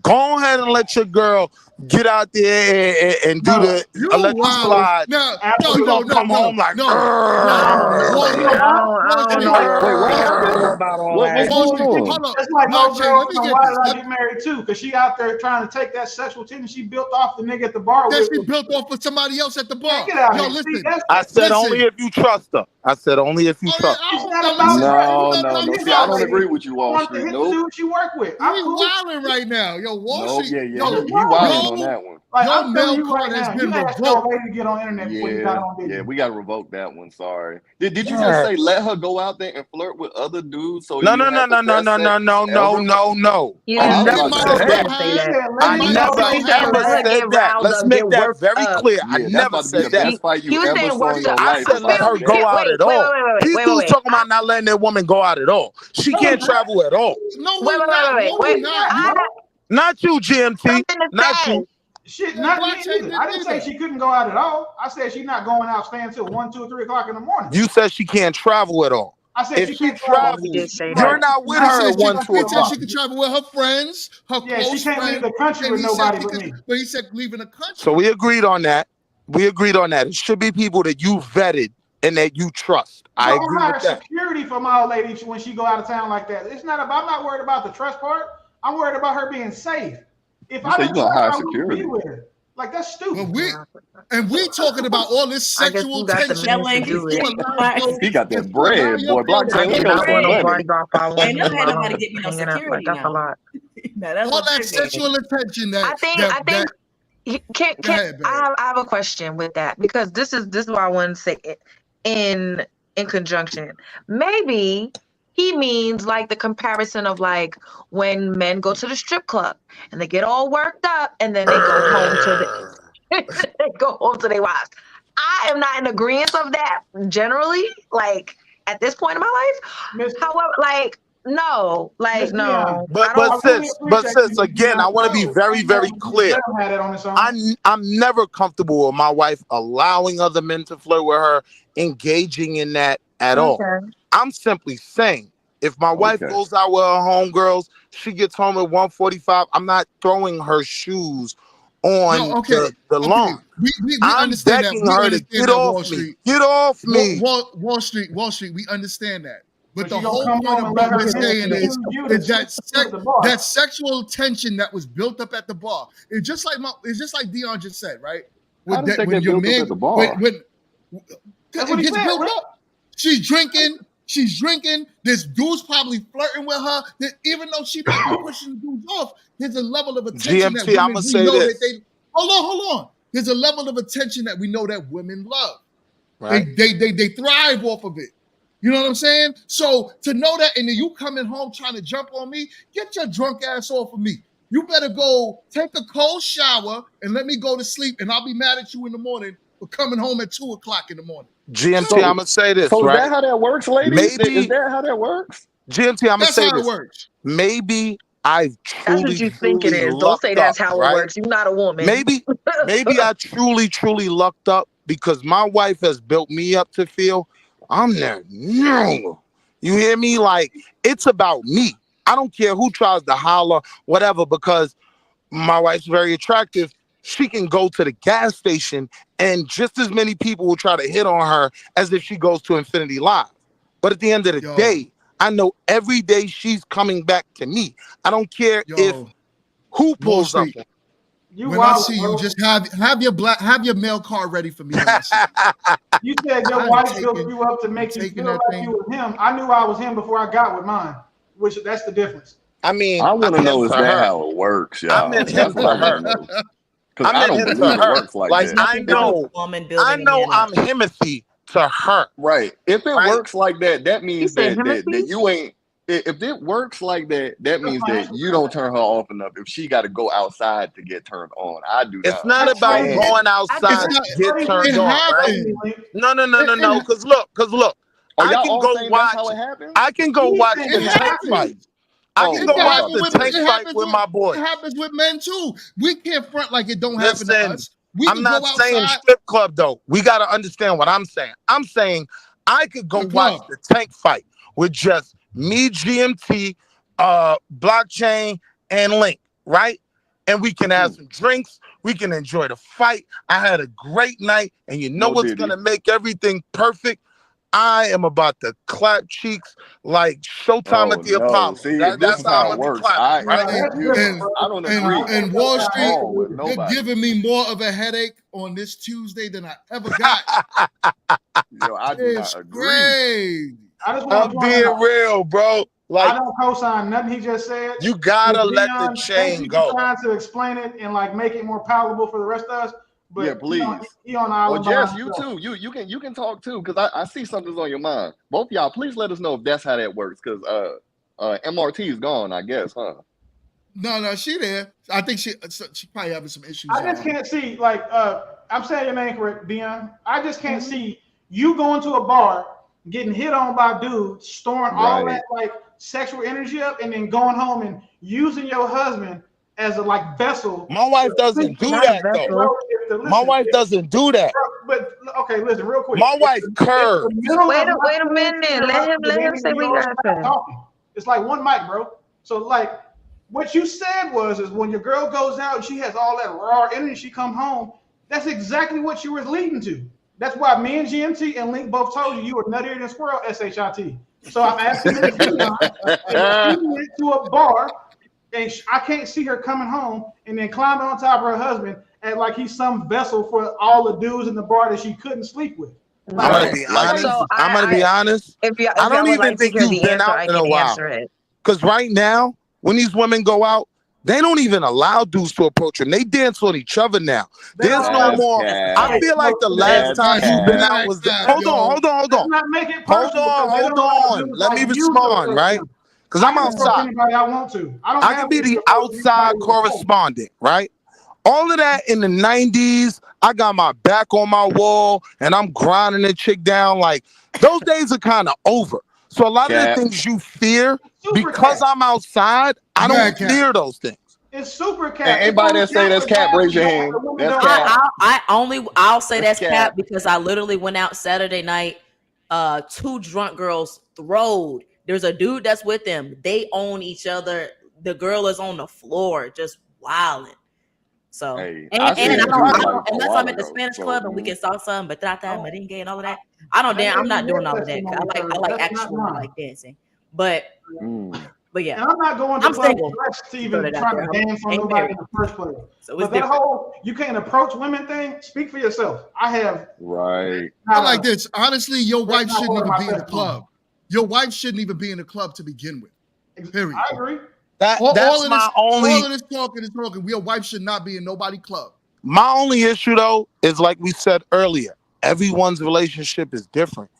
Go ahead and let your girl get out there and do No, the You electric wildin'. slide. No, She absolutely. gonna come home like, no. I don't know, Wall You man. know Street. why? I don't Hey, know. Wait, what I don't know happened? about all What's that. Wall going Street. on? Hold up. That's like old Blockchain, girl let me from get Why this. Did I Get Married Too? Because she out there trying to take that sexual tension she built off the nigga at the bar That with. she built off for somebody else at the Man, bar. get out Yo, here. See, listen. that's I said only Listen. if you trust her. I said only if you Oh, trust her. yeah, it's not now about listen. No, You no, know, no. you See, I don't know, agree with you, I Wall want the Street. hit to Nope. do what you work with. he I'm cool. wilding right now. Yo, Wall Nope. Street. Yeah. Yo, He wilding yo, on that one. Like your I'm telling mail you right card has now, been you asked your revoked. lady to get on the internet before you got Yeah, on, didn't yeah, you? we gotta revoke that one. Sorry. Did you just Yeah. say let her go out there and flirt with other dudes so No, you no, no, have the no, no, best no, no, sex no, no, ever? no, no. He Oh, I didn't I was say. He about never to might say, as said He well that. didn't say He have. that. said, He let I me He might said as know. never well he said have. ever let her said get that. riled Let's up, make get that worked very up. clear. I yeah, that's never about to be the said that. best fight He you was ever saying saw work in the. your I life said if let that's her the go case. out at all. These Wait, dudes wait. talking about not letting their woman go out at all. She can't travel at all. No, we not. No, we Wait, not. I got Not you, GMT. something to Not say. you. shit, Well, not me blockchain either. I didn't didn't say either. she couldn't go out at all. I said she's not going out staying till 1, 2, or 3 o'clock in the morning. You said she can't travel at all. I said If she she can't travel. He did travels, say you're that. not with He her said at 1, 2 he said o'clock. she could travel with her friends, her Yeah, she close can't leave friends, the country and with he said nobody she but could. me. But he said leaving the So country. we agreed on that. We agreed on that. It should be people that you vetted and that you trust. I Bro, I'm agree with hiring that. security for my old lady when she go out of town like that. It's not about. I'm not worried about the trust part. I'm worried about her being safe. If You I say you didn't gonna trust her, hire I wouldn't be security. with her. Like that's But stupid. we talking about all this I guess sexual you got the tension means to Yelling. that do you it. allow to go He got and that you allow bread, your boy. girl to I Blockchain, go he to knows cannot that want no Bread. money. bodyguard following Ain't me never in had my nobody home. get me no Hanging up like security that's a now. lot. Now that's all what that they're getting. sexual attention I think Go ahead, babe. I have a question with that, because this is what I want to say in conjunction. Maybe he means like the comparison of like when men go to the strip club and they get all worked up and then they go home to they go home to their wives. I am not in agreement of that generally, like at this point in my life. Miss However, like no, Miss like Dion, no, But I but don't. I really sis, but appreciate sis, you, Miss again, I Dion. want to be No. very, very clear. Let him have it on his own. I'm never comfortable with my wife allowing other men to flirt with her, engaging in that at all. Okay. I'm simply saying, if my wife Okay. goes out with her homegirls, she gets home at 1:45. I'm not throwing her shoes No, on okay, the okay. lawn. We I'm understand that. begging We her to understand get that, off Wall me. Street. Get off me. Wall Street. We understand that. But But the she gonna whole come point home of and what let her we're men saying accuse you to is sleep with you at the bar. that sexual tension that was built up at the bar. It's just like Dion just said, right? How With does that, that when get your built up man, at the bar? when That's what it he gets said, built Rick. up. She's drinking. She's drinking. This dude's probably flirting with her. That even though she might be pushing the dudes off, there's a level of attention that GMT, I'm women gonna we say know that this, they. Hold on. There's a level of attention that we know that women love. right? They thrive off of it. You know what I'm saying? So to know that, and then you coming home trying to jump on me, get your drunk ass off of me. You better go take a cold shower and let me go to sleep, and I'll be mad at you in the morning for coming home at 2:00 in the morning. GMT, I'm So, gonna say this, so is that right? how that works, ladies? Is Maybe that how that works? GMT, I'm gonna That's say how it this. works. Maybe I've That's what truly, you think it truly is. Don't say lucked that's up, how it right? works. You're not a woman. Maybe I truly, truly lucked up because my wife has built me up to feel I'm there. No. You hear me? Like, it's about me. I don't care who tries to holler, whatever, because my wife's very attractive. She can go to the gas station and just as many people will try to hit on her as if she goes to Infinity Live. But at the end of the Yo, day, I know every day she's coming back to me. I don't care if yo, who Wall pulls up Street. on. You When I wild, see you, bro. just have your mail card ready for me when I see you. You said your I am wife built taking you up to I'm make you taking feel that like thing. you were him. I knew I was him before I got with mine, which that's the difference. I mean, I I'm want to him know, to is that her. how it works, I y'all? meant him That's what I to want to her. know. Because I I meant don't him to believe it her. works like Like that. I Nothing wrong If it, with know, a woman building a man I'm up. Himothy to her, right. If it right? works like that, that You means say that Himothy? you ain't. If it works like that, that That's means my that answer. you don't turn her off enough. If she got to go outside to get turned on, I do It's not not That's about crazy. understand. going It's outside not. to get It turned on, right? happens. No. It, Cause look, Are I y'all can all go saying that's how watch. it happens? I can go He watch said it the it tank happened. fight. happens. I Oh can It go can watch wow. happen the with tank fight with my it boys. happens with men too. We can't front like it don't happen to Listen, us. We I'm could go not saying outside strip club though. We got to understand what I'm saying. I'm saying I could go the watch club. the tank fight with just me, GMT, blockchain, and Link, right? And we can have some drinks. We can enjoy the fight. I had a great night, and you know No what's diddy. gonna make everything perfect? I am about to clap cheeks like Showtime Oh at the no. Apollo. See, if this That's is how I'm how Okay. it gonna be works, clapping, right? That's different, And bro. I don't and agree I and think that's Wall at how I Street, all do with it. you're nobody. giving me more of a headache on this Tuesday than I ever got. Yo, I do It's not agree. crazy. I just want I'm to point out, being real, bro. I Like don't co-sign nothing he just said. you Miss gotta let the Dion, thank chain you for go. trying to explain it and like make it more palatable for the rest of us. Yeah, But please. he on the Or island by Jess, you himself. too. You can talk too, because I see something's on your mind. Both y'all, please let us know if that's how that works. Because MRT is gone, I guess, huh? No, she there. I think she probably having some issues, I just y'all. can't see like I'm saying your name correct, Dion. I just can't Mhm. see you going to a bar, getting hit on by dudes, storing all that Right. like sexual energy up, and then going home and using your husband as a like vessel. My wife doesn't do Not a that though. Bro, vessel. My wife doesn't do that. but okay, listen, real quick. My wife If the curves. middle of Wait a my minute. interrupt the Let him beginning, say you what he don't gotta stop say. talking. It's like one mic, bro. So like what you said is when your girl goes out and she has all that raw energy, she come home. That's exactly what you were leading to. That's why me and GMT and Link both told you were nuttier than squirrel, SHIT. So I'm asking Miss Dion if she went to a bar and I can't see her coming home and then climbing on top of her husband and like he's some vessel for all the dudes in the bar that she couldn't sleep with. I'm Like gonna No. Right. be Like honest. So I'm gonna be honest. if I y'all don't would even like to think hear you've the been answer, out I in can a while. answer it. Because right now, when these women go out, They don't even allow dudes to approach them. They dance on each other now. They There's don't no allow That's more. cat. I Hey, feel like the last That's time Guys, you've been cat. out mad was the. cap, Hold on, yo. hold on, hold let's on. not make it Hold personal because on, they hold don't allow on. dudes Let me like you to respond, approach right? them. Because I I'm can approach outside. anybody I want to. I don't I can have be to be the approaching outside anybody with a phone. correspondent, right? All of that in the 90s, I got my back on my wall and I'm grinding the chick down. Like, those days are kind of over. So a lot of the Cat. things you fear, Super because cat. I'm outside, I Go don't ahead, Cap. fear those things. It's super And cat. It's anybody only that say cat that's with cap, guys raise who your don't hand. the women That's don't cap. like. I'll say That's that's cap cap. because I literally went out Saturday night. Two drunk girls throwed. There's a dude that's with them. They own each other. The girl is on the floor, just wilding. So Hey, and I and seen a Right. I dude don't like a unless I'm while at the ago. Spanish So club and we can salsa, batata, Oh, merengue, and all of that. that may I'm be not your doing all of that. testimony, I Curtis. like That's not actual mine. like dancing, but mm. yeah, And I'm not going to I'm clubs single. dressed to To throw even that out try there, to I dance on ain't nobody in married, the first place. so it's But that different. whole you can't approach women thing, speak for yourself. I have Right. But not like a this, honestly, your that's wife not shouldn't part of even my be in the testimony. club. Your wife shouldn't even be in the club to begin with. Period. I agree. All That's of my this, all only of this talking is talking. Your wife should not be in nobody club. my only issue though is like we said earlier, everyone's relationship is different.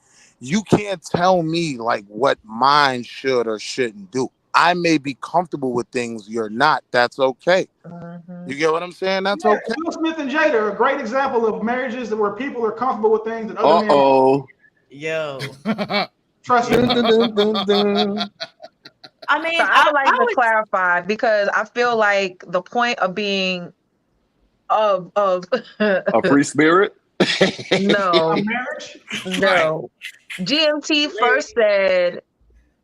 You can't tell me like what mine should or shouldn't do. I may be comfortable with things you're not. That's okay. Mhm. You get what I'm saying? That's Yeah, okay. Will Smith and Jada are a great example of marriages where people are comfortable with things that other Uh men aren't. oh. Yo, Trust me. Dun, dun, dun, dun, dun. I So mean, I would I like to would. clarify because I feel like the point of being of A free spirit. A no, marriage? Right. no. GMT first said,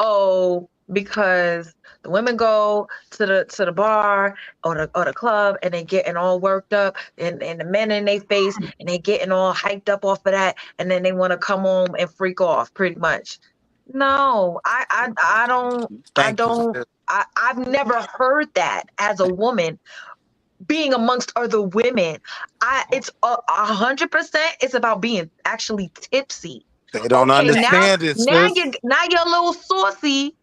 "Oh, because the women go to the bar or the club and they getting all worked up and the men in their face and they getting all hyped up off of that and then they want to come home and freak off pretty much." No, I don't I Thank you, don't sis. I've never heard that as a woman being amongst other women. It's 100%. It's about being actually tipsy. They don't Okay, understand it, sis. now you're a little saucy.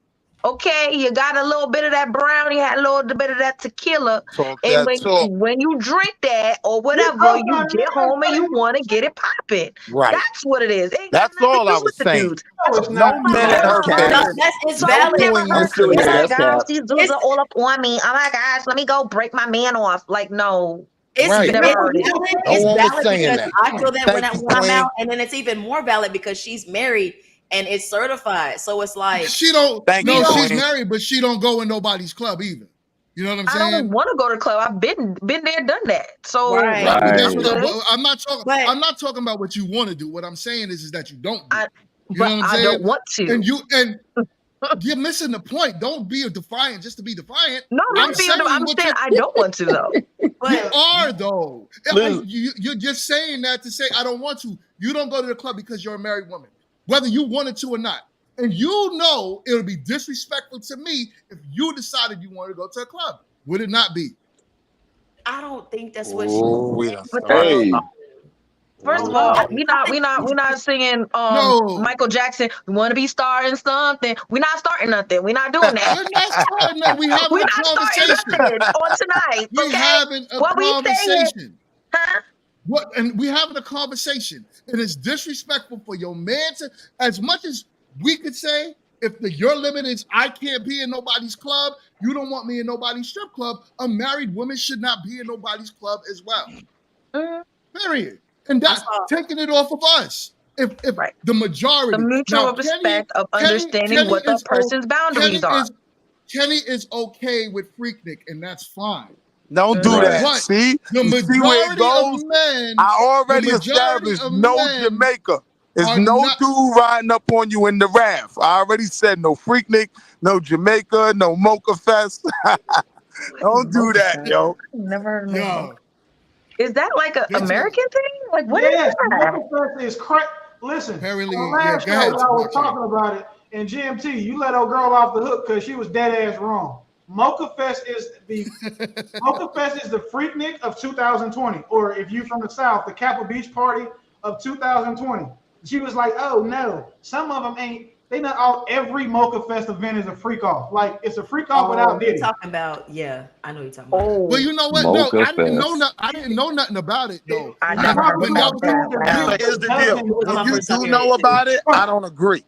Okay, you got a little bit of that brown, you had a little bit of that tequila, Talk and that talk. when you drink that or We whatever, you co-signing get that. home and you want to get it popping. Right. That's what it is. It ain't got That's nothing to all I do with was the saying. dudes. No, That's it's what No not. I've men in never her heard. No, face. it's So I've valid. never Doing heard this you to be Mystery, me. like, that's oh, cap. these dudes It's are all up on me. Oh my gosh, let me go break my man off. Like, no, Right. never heard it. People No it's say one was valid saying because that. I feel that Thank you, when I'm out, Queen. and then it's even more valid because she's married and it's certified. So it's like She don't. Thank we you, No, don't. she's Queen. married, but she don't go in nobody's club either. You know what I'm I don't saying? want to go to the club. I've been there, done that. So Right. Right, but that's I'm what Right. good. I'm not talking. But I'm not talking about what you want to do. What I'm saying is that you don't do I it. You know but what I'm I saying? don't want And to. you're missing the point. Don't be a defiant just to be defiant. No, I'm I'm not being. saying I'm what saying you I don't want to though. you but are though. Listen, You're just saying that to say I don't want to. You don't go to the club because you're a married woman, whether you wanted to or not. And you know it would be disrespectful to me if you decided you wanted to go to a club. Would it not be? I don't think that's what she Oh, we done But started hey. something. first of I all, Oh, I think we're not singing No, Michael Jackson. We want to be starting something. We're not starting nothing. We're not doing that. we're not starting that. We having We're a not starting conversation. nothing on tonight. We Okay, having a what we saying? conversation. Huh? What and we having a conversation. And it's disrespectful for your man to, as much as we could say, if your limit is I can't be in nobody's club, you don't want me in nobody's strip club, a married woman should not be in nobody's club as well. Mhm. Period. And I that saw taking it off of us. If Right. the The majority mutual now respect of understanding Kenny what the is person's Kenny boundaries are. is Kenny is okay with Freaknik, and that's fine. don't do Mhm. Right. that. But See? the You see where it majority of goes? men, I the already majority established of no men Jamaica. There's are no not. dude riding up on you in the raft. I already said no Freaknik, no Jamaica, no Mocha Fest. Don't do Mocha that, Fest. yo. Never heard of no mocha. Yo, Is that like a get your American thing? Like what is Yes, that? Mocha Fest is crazy. Listen, apparently. on the Yeah, last go show, ahead, y'all was Boxy. talking about it, and GMT, you let old girl off the hook because she was dead ass wrong. Mocha Fest is the Freaknik of 2020, or if you from the South, the Kappa Beach Party of 2020. She was like, "Oh no, some of them ain't They not all every Mocha Fest event is a freak off. Like it's a freak off Oh, without you're Diddy. talking about, yeah, I know you're talking about. Oh, Well, you know what? No, Mocha I didn't know. Fest. I didn't know nothing about it though. I You never heard talking When to y'all a about do that. dude Wow. that But here's built the deal. dozens. It was What my you first do time know hearing it, too. about it, I don't agree.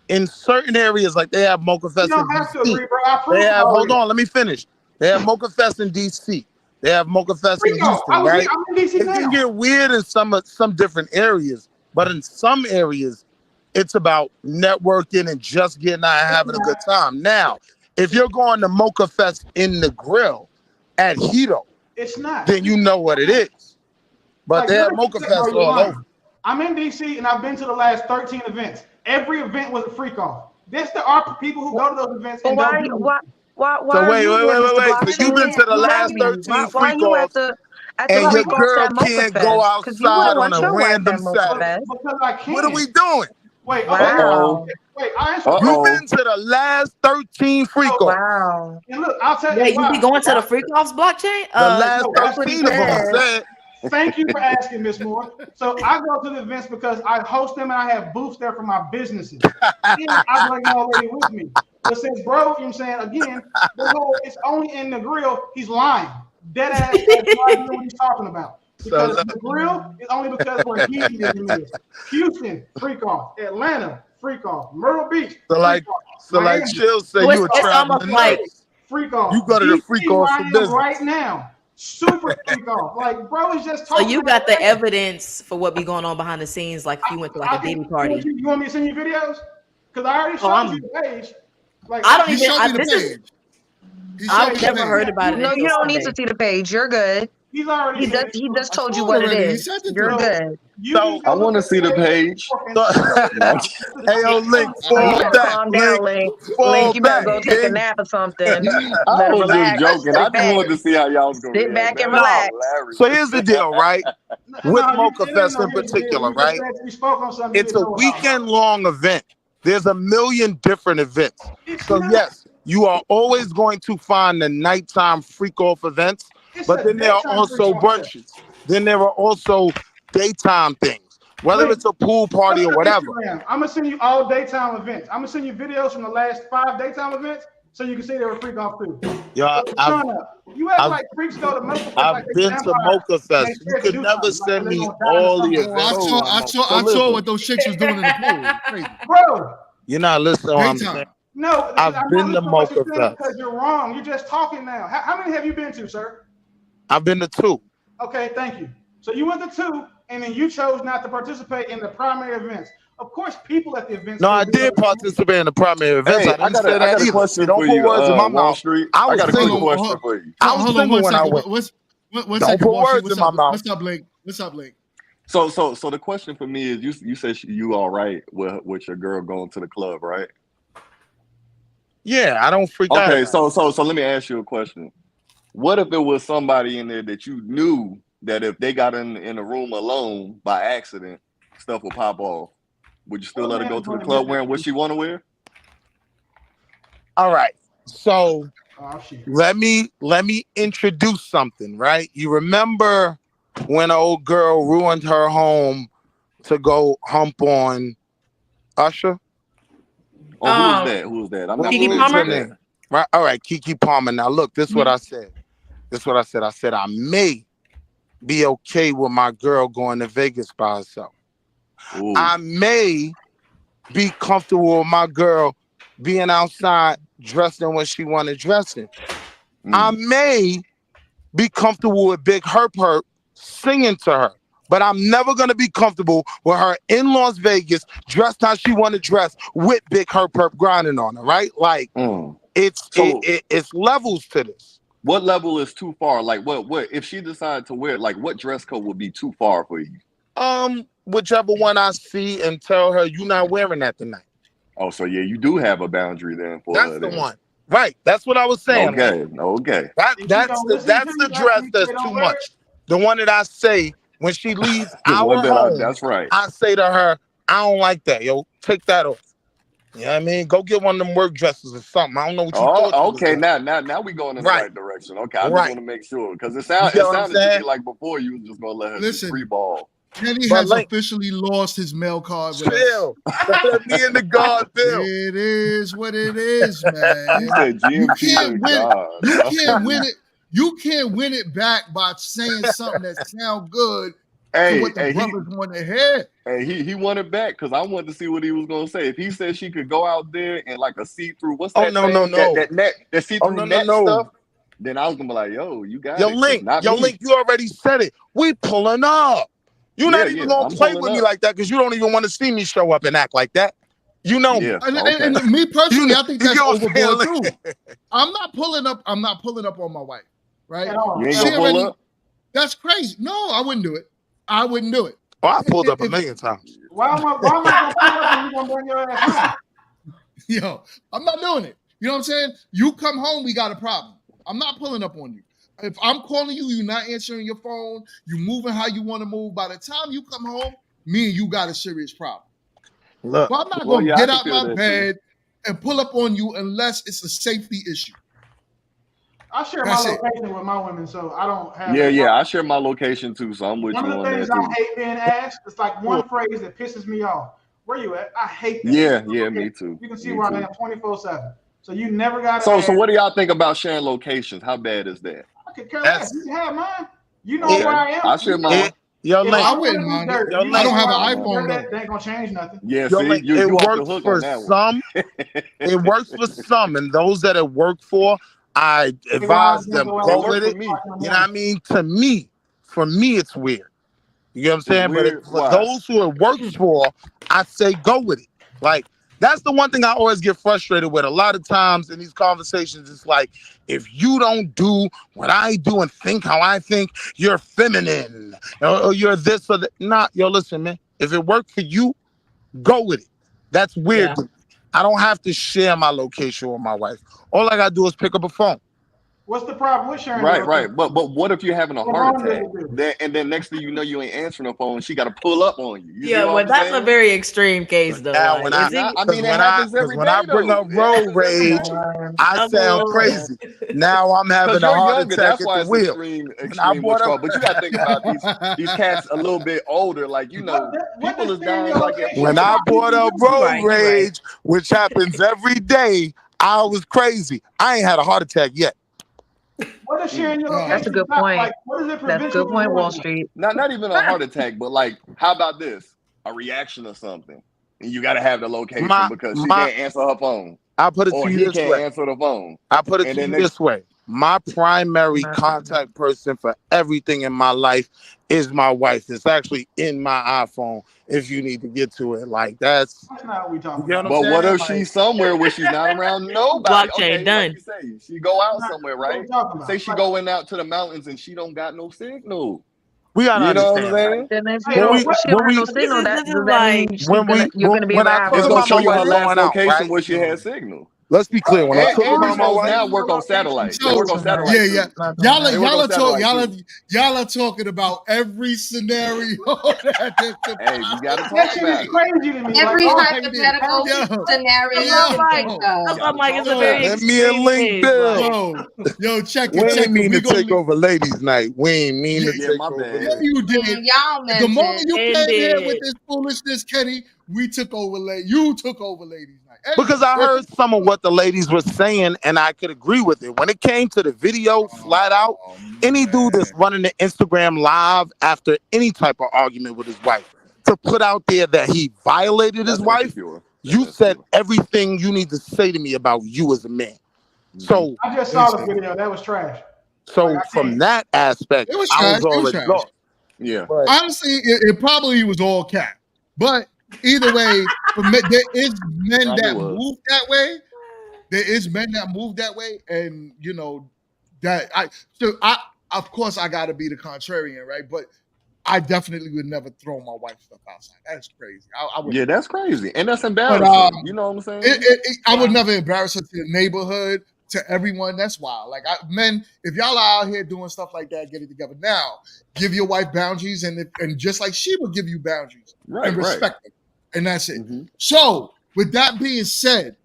In certain areas, like they have Mocha You Fest in don't have to DC. agree, bro. I They proved it have, hold already. on, let me finish. They have Mocha Fest in DC. They have Mocha Fest in Freak off. Houston, right? I'm in DC It can now. get weird in some different areas, but in some areas, it's about networking and just getting out and having a good time. Now, if you're going to Mocha Fest in the grill at Hito, It's not. then you know what it is. But Like they you're have Mocha bro, Fest you're all lying. over. I'm in DC and I've been to the last 13 events. Every event was a freak off. There are people who go to those events But and don't do So why are wait, you wait, here, wait, wait, Mr. wait. So you've been Blockchain? to the You last have you. 13 Why are freak you offs, at the and your freak off girl at Mocha can't go Fest? Because you wouldn't outside on want a your wife random at Mocha Saturday. Fest. because I can. What are we doing? Wait, Uh okay. oh. Wow. Wait, I answered Uh the You've question. oh. been to the last 13 freak So, offs. Wow. and look, I'll tell you Wait, you why. be going to the freak offs, blockchain? The last No, That's what he 13 of them, I said. said. thank you for asking, Miss Moore. So I go to the events because I host them and I have booths there for my businesses. And I bring my old lady with me. But since bro, you know what I'm saying, again, the whole it's only in the grill, he's lying. Dead ass has no idea what he's talking about. So Because look, the grill is only because where he is. Houston, freak off. Atlanta, freak off. Myrtle Beach, so freak like, off. so like Miami, Chill say, So you a it's almost traveling like nurse. freak You off. go to the DC, freak where offs I for am business. right now, super freak off. Like, bro is just so talking you about got the Atlanta. evidence for what be going on behind the scenes, like if you went to like I a can, Diddy party. you want me to send you videos? Because I already Oh, showed you the page. Like, I don't He even. showed me the This is. page. He showed I've me the never heard page. about it No, you until don't need Sunday. to see the page. You're good. he's already He seen does. it. He just I told saw you it what it already. He is. sent it to You're me. So good. you So, can go I look want to at see the page. so hey yo, Link, You fall better back. calm Link, down, Link. fall Link, you better back, go take a King. nap or something. I Better was just relax. joking. I Sit just back. wanted to see how y'all was gonna Sit react. back That and was No. relax. So here's the deal, right? With Mocha it ain't Fest no in big deal. particular, We just right? said we spoke on something you It's a didn't know about. weekend long event. There's a million different events. It's So not. yes, you are always going to find the nighttime freak off events, It's but a then there are daytime freak also off fest. brunches. Then there are also daytime things, whether Wait, it's a pool go party to or the whatever. Instagram. I'm gonna send you all daytime events. I'm gonna send you videos from the last 5 daytime events so you can see they were freak off too. Yeah, So, Shauna, you act I've like freaks go to Mocha Fest I've like they been to vampires Mocha and they Fest. You scared to could do never something, like send they're me gonna die in the all the summer. Oh, events on Mocha. I So saw listen. what those chicks was doing in the pool. Crazy. Bro, You're not listening to what I'm saying. Daytime. no, I've I'm been not to listening to what you're Mocha saying because Fest. you're wrong. You're just talking now. How many have you been to, sir? I've been to 2. Okay, thank you. So you went to 2, and then you chose not to participate in the primary events. Of course, people at the events No, still I do did other things. participate in the primary events. Hey, I didn't say I that got a either. See, question don't for put you, words in my Wall mouth. Street. I I was got a quick single. question for you. I was Hold on single one when I second. went. One Don't second, put Wall Street. words in my mouth. What's up, Blake? What's up, Blake? So the question for me is, you said you all right with your girl going to the club, right? Yeah, I don't freak out Okay, about it. so let me ask you a question. What if it was somebody in there that you knew that if they got in a room alone by accident, stuff would pop off? Would you still What let her man go is to the going to club get wearing what she want to wear? All right. So Oh shit. let me introduce something, right? You remember when an old girl ruined her home to go hump on Usher? Or who's that? Who's that? I'm What not Keke familiar is her with Palmer? that. name? Right. All right, Keke Palmer. Now look, this is what I said. I said I may be okay with my girl going to Vegas by herself. Ooh. I may be comfortable with my girl being outside dressed in what she want to dress in. I may be comfortable with Big Herp singing to her, but I'm never gonna be comfortable with her in Las Vegas dressed how she want to dress with Big Herp grinding on her. Right? Like it's So it's levels to this. what level is too far? Like what if she decided to wear, like, what dress code would be too far for you? Whichever one I see and tell her you're not wearing that tonight. Oh, so yeah, you do have a boundary then for That's her the then. one. Right. That's what I was saying. Okay, Like, okay. that's the dress that's too much. The one that I say when she leaves The one our that home, that's right. I say to her, I don't like that, yo. Take that off. You know what I mean? Go get one of them work dresses or something. I don't know what you thought you was Okay. doing. Now we going in the Right. right direction. Okay, I just Right. want to make sure because You it get what I'm sounded to me saying? like before you was just gonna let her just Listen, free ball. Kenny But has like, officially lost his mail card with us. chill. Let me in the guard bill. It is what it is, He man. said You GMT can't to win. God. You can't win it. You can't win it back by saying something that sounds good to what the brothers want to hear. Hey, he wanted back because I wanted to see what he was gonna say. If he said she could go out there and like a see-through, what's that no, thing? no. That see-through net No. stuff, then I was gonna be like, yo, you got Yo, it. 'cause Link, not me. Link, you already said it. We pulling up. You're not even gonna I'm play pulling with me up. like that because you don't even want to see me show up and act like that. You know me. Yeah, And me personally, I think You that's get what I'm overboard saying? too. I'm not pulling up on my wife, right? At all. You ain't She gonna pull already. up. That's crazy. No, I wouldn't do it. I wouldn't do it. Oh, I pulled up a million times. Why am I gonna pull up and you gonna bring your ass home? Yo, I'm not doing it. You know what I'm saying? You come home, we got a problem. I'm not pulling up on you. If I'm calling you, you're not answering your phone, you moving how you want to move. By the time you come home, me and you got a serious problem. Look, but I'm not well, gonna yeah, get I can out feel my that bed and pull up on you unless it's a safety issue. I share That's my it. location with my women, so I don't have. Yeah. I share my location too, so I'm with One you of the on that things too. I hate being asked, it's like one phrase that pisses me off. Where you at? I hate that. Yeah, me too. You can see Me where too. I am 24/7. So you never got to So ask. what do y'all think about sharing locations? How bad is that? I could care less. You can have mine. You know Okay, where I am. I share You know. mine. Yo, If Link, I I want wouldn't to do mind dirt, it. you I know don't have where an I want to do iPhone dirt though. at, they ain't gonna change nothing. Yeah, yo, see, Link, you it off the works hook for on that one. some. It works for some, and those that it worked for, I advise them It go worked with for it. me. You know what I mean? For me, it's weird. You know what I'm It's saying? weird. But for Why? those who it works for, I say go with it. Like, that's the one thing I always get frustrated with. A lot of times in these conversations, it's like, if you don't do what I do and think how I think, you're feminine or you're this or that. Nah, yo, listen, man. If it worked for you, go with it. That's weird. Yeah. To me. I don't have to share my location with my wife. All I gotta do is pick up a phone. What's the problem with sharing your Right. location? But what if you're having a What heart wrong does attack? it do? Then next thing you know, you ain't answering the phone. She got to pull up on you. You see Yeah, what well, I'm that's a saying? very extreme case, though. Now Like, when is Nah, he? I mean, it happens every when I day bring though. up It road happens every rage, day. I Come sound on. crazy. Now I'm having Because a you're heart younger, attack that's at why the it's wheel. extreme. I What bought you up. call. But you got to think about these cats a little bit older. Like What people does is sharing dying your like at location When have 40. I to bought do up with You're you? road right. You're right. rage, which happens every day, I was crazy. I ain't had a heart attack yet. What does sharing your No. That's a location good stop? point. Like, what does it That's a prevent you good from point, Wall doing? Street. Not even a heart attack, but like, how about this? A reaction or something. And you got to have the location My because she my can't answer her phone I put it or to you he this can't way. answer the phone. I put it And to then you next, this way. My primary Not- contact person for everything in my life is my wife. It's actually in my iPhone if you need to get to it. Like that's That's not what we you talking get what about. I'm but what saying? if Like she's somewhere where she's not around nobody? Blockchain Okay, like done. you say, she go out That's somewhere, not what right? we talking Say about. she Like, going out to the mountains and she don't got no signal. we gotta You know what I'm understand, right? saying? Then if hey, you don't, what? if she don't When have no we But this signal, is that this is does that like mean you're gonna be when able to I have talk It's a gonna about my show you her wife conversation? last going out, location right? where she had signal. Let's be clear. When I talk And about these my phones wife, now Changing your work on location? satellite. They work on So not, satellite Yeah. too. not doing that. They work on satellite too. Y'all are talking about every scenario that could Hey, we got to That talk shit is about it. crazy to me. Like, Every oh, hypothetical Yo, scenario that's you what I'm can like. think yo, That's of. what I'm Got to like. It's talk a very about it. let me and extreme Link case. Bill. Like, yo, check We ain't it. mean We to gonna take over ladies' night. We ain't mean to Yeah, take my over bad. yeah, ladies. you did. Y'all The meant moment it. you came here with ended. this foolishness, Kenny, we took over. You took over ladies' night. Because I Hey, heard some of what the ladies were saying and I could agree with it. When it came to the video, flat out, oh any dude man, that's running the Instagram live after any type of argument with his wife to put out there that he violated his That's wife, insecure. That's you said insecure. everything you need to say to me about you as a man. Mm-hmm. So, I just saw the listen, video. That was trash. Like, so I from can't. that aspect, it was I trash. was It was already trash. lost. Yeah. But Honestly, it probably was all cat. But either way, there is men Probably that was. move that way. There is men that move that way, and you know that I of course I got to be the contrarian, right? But I definitely would never throw my wife's stuff outside. That's crazy. I would. Yeah, that's crazy. And that's But embarrassing. You know what I'm saying? I would never embarrass her to the neighborhood, to everyone. That's wild. Like men, if y'all are out here doing stuff like that, get it together now. Give your wife boundaries, and just like she would give you boundaries and Right. respect them, and that's it. Mm-hmm. So, with that being said,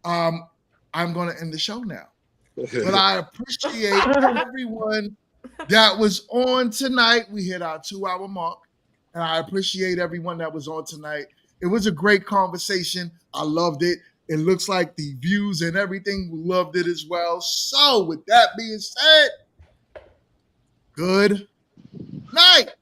I'm going to end the show now. But I appreciate everyone that was on tonight. We hit our 2-hour mark, and I appreciate everyone that was on tonight. It was a great conversation. I loved it. It looks like the views and everything loved it as well. So, with that being said, good night.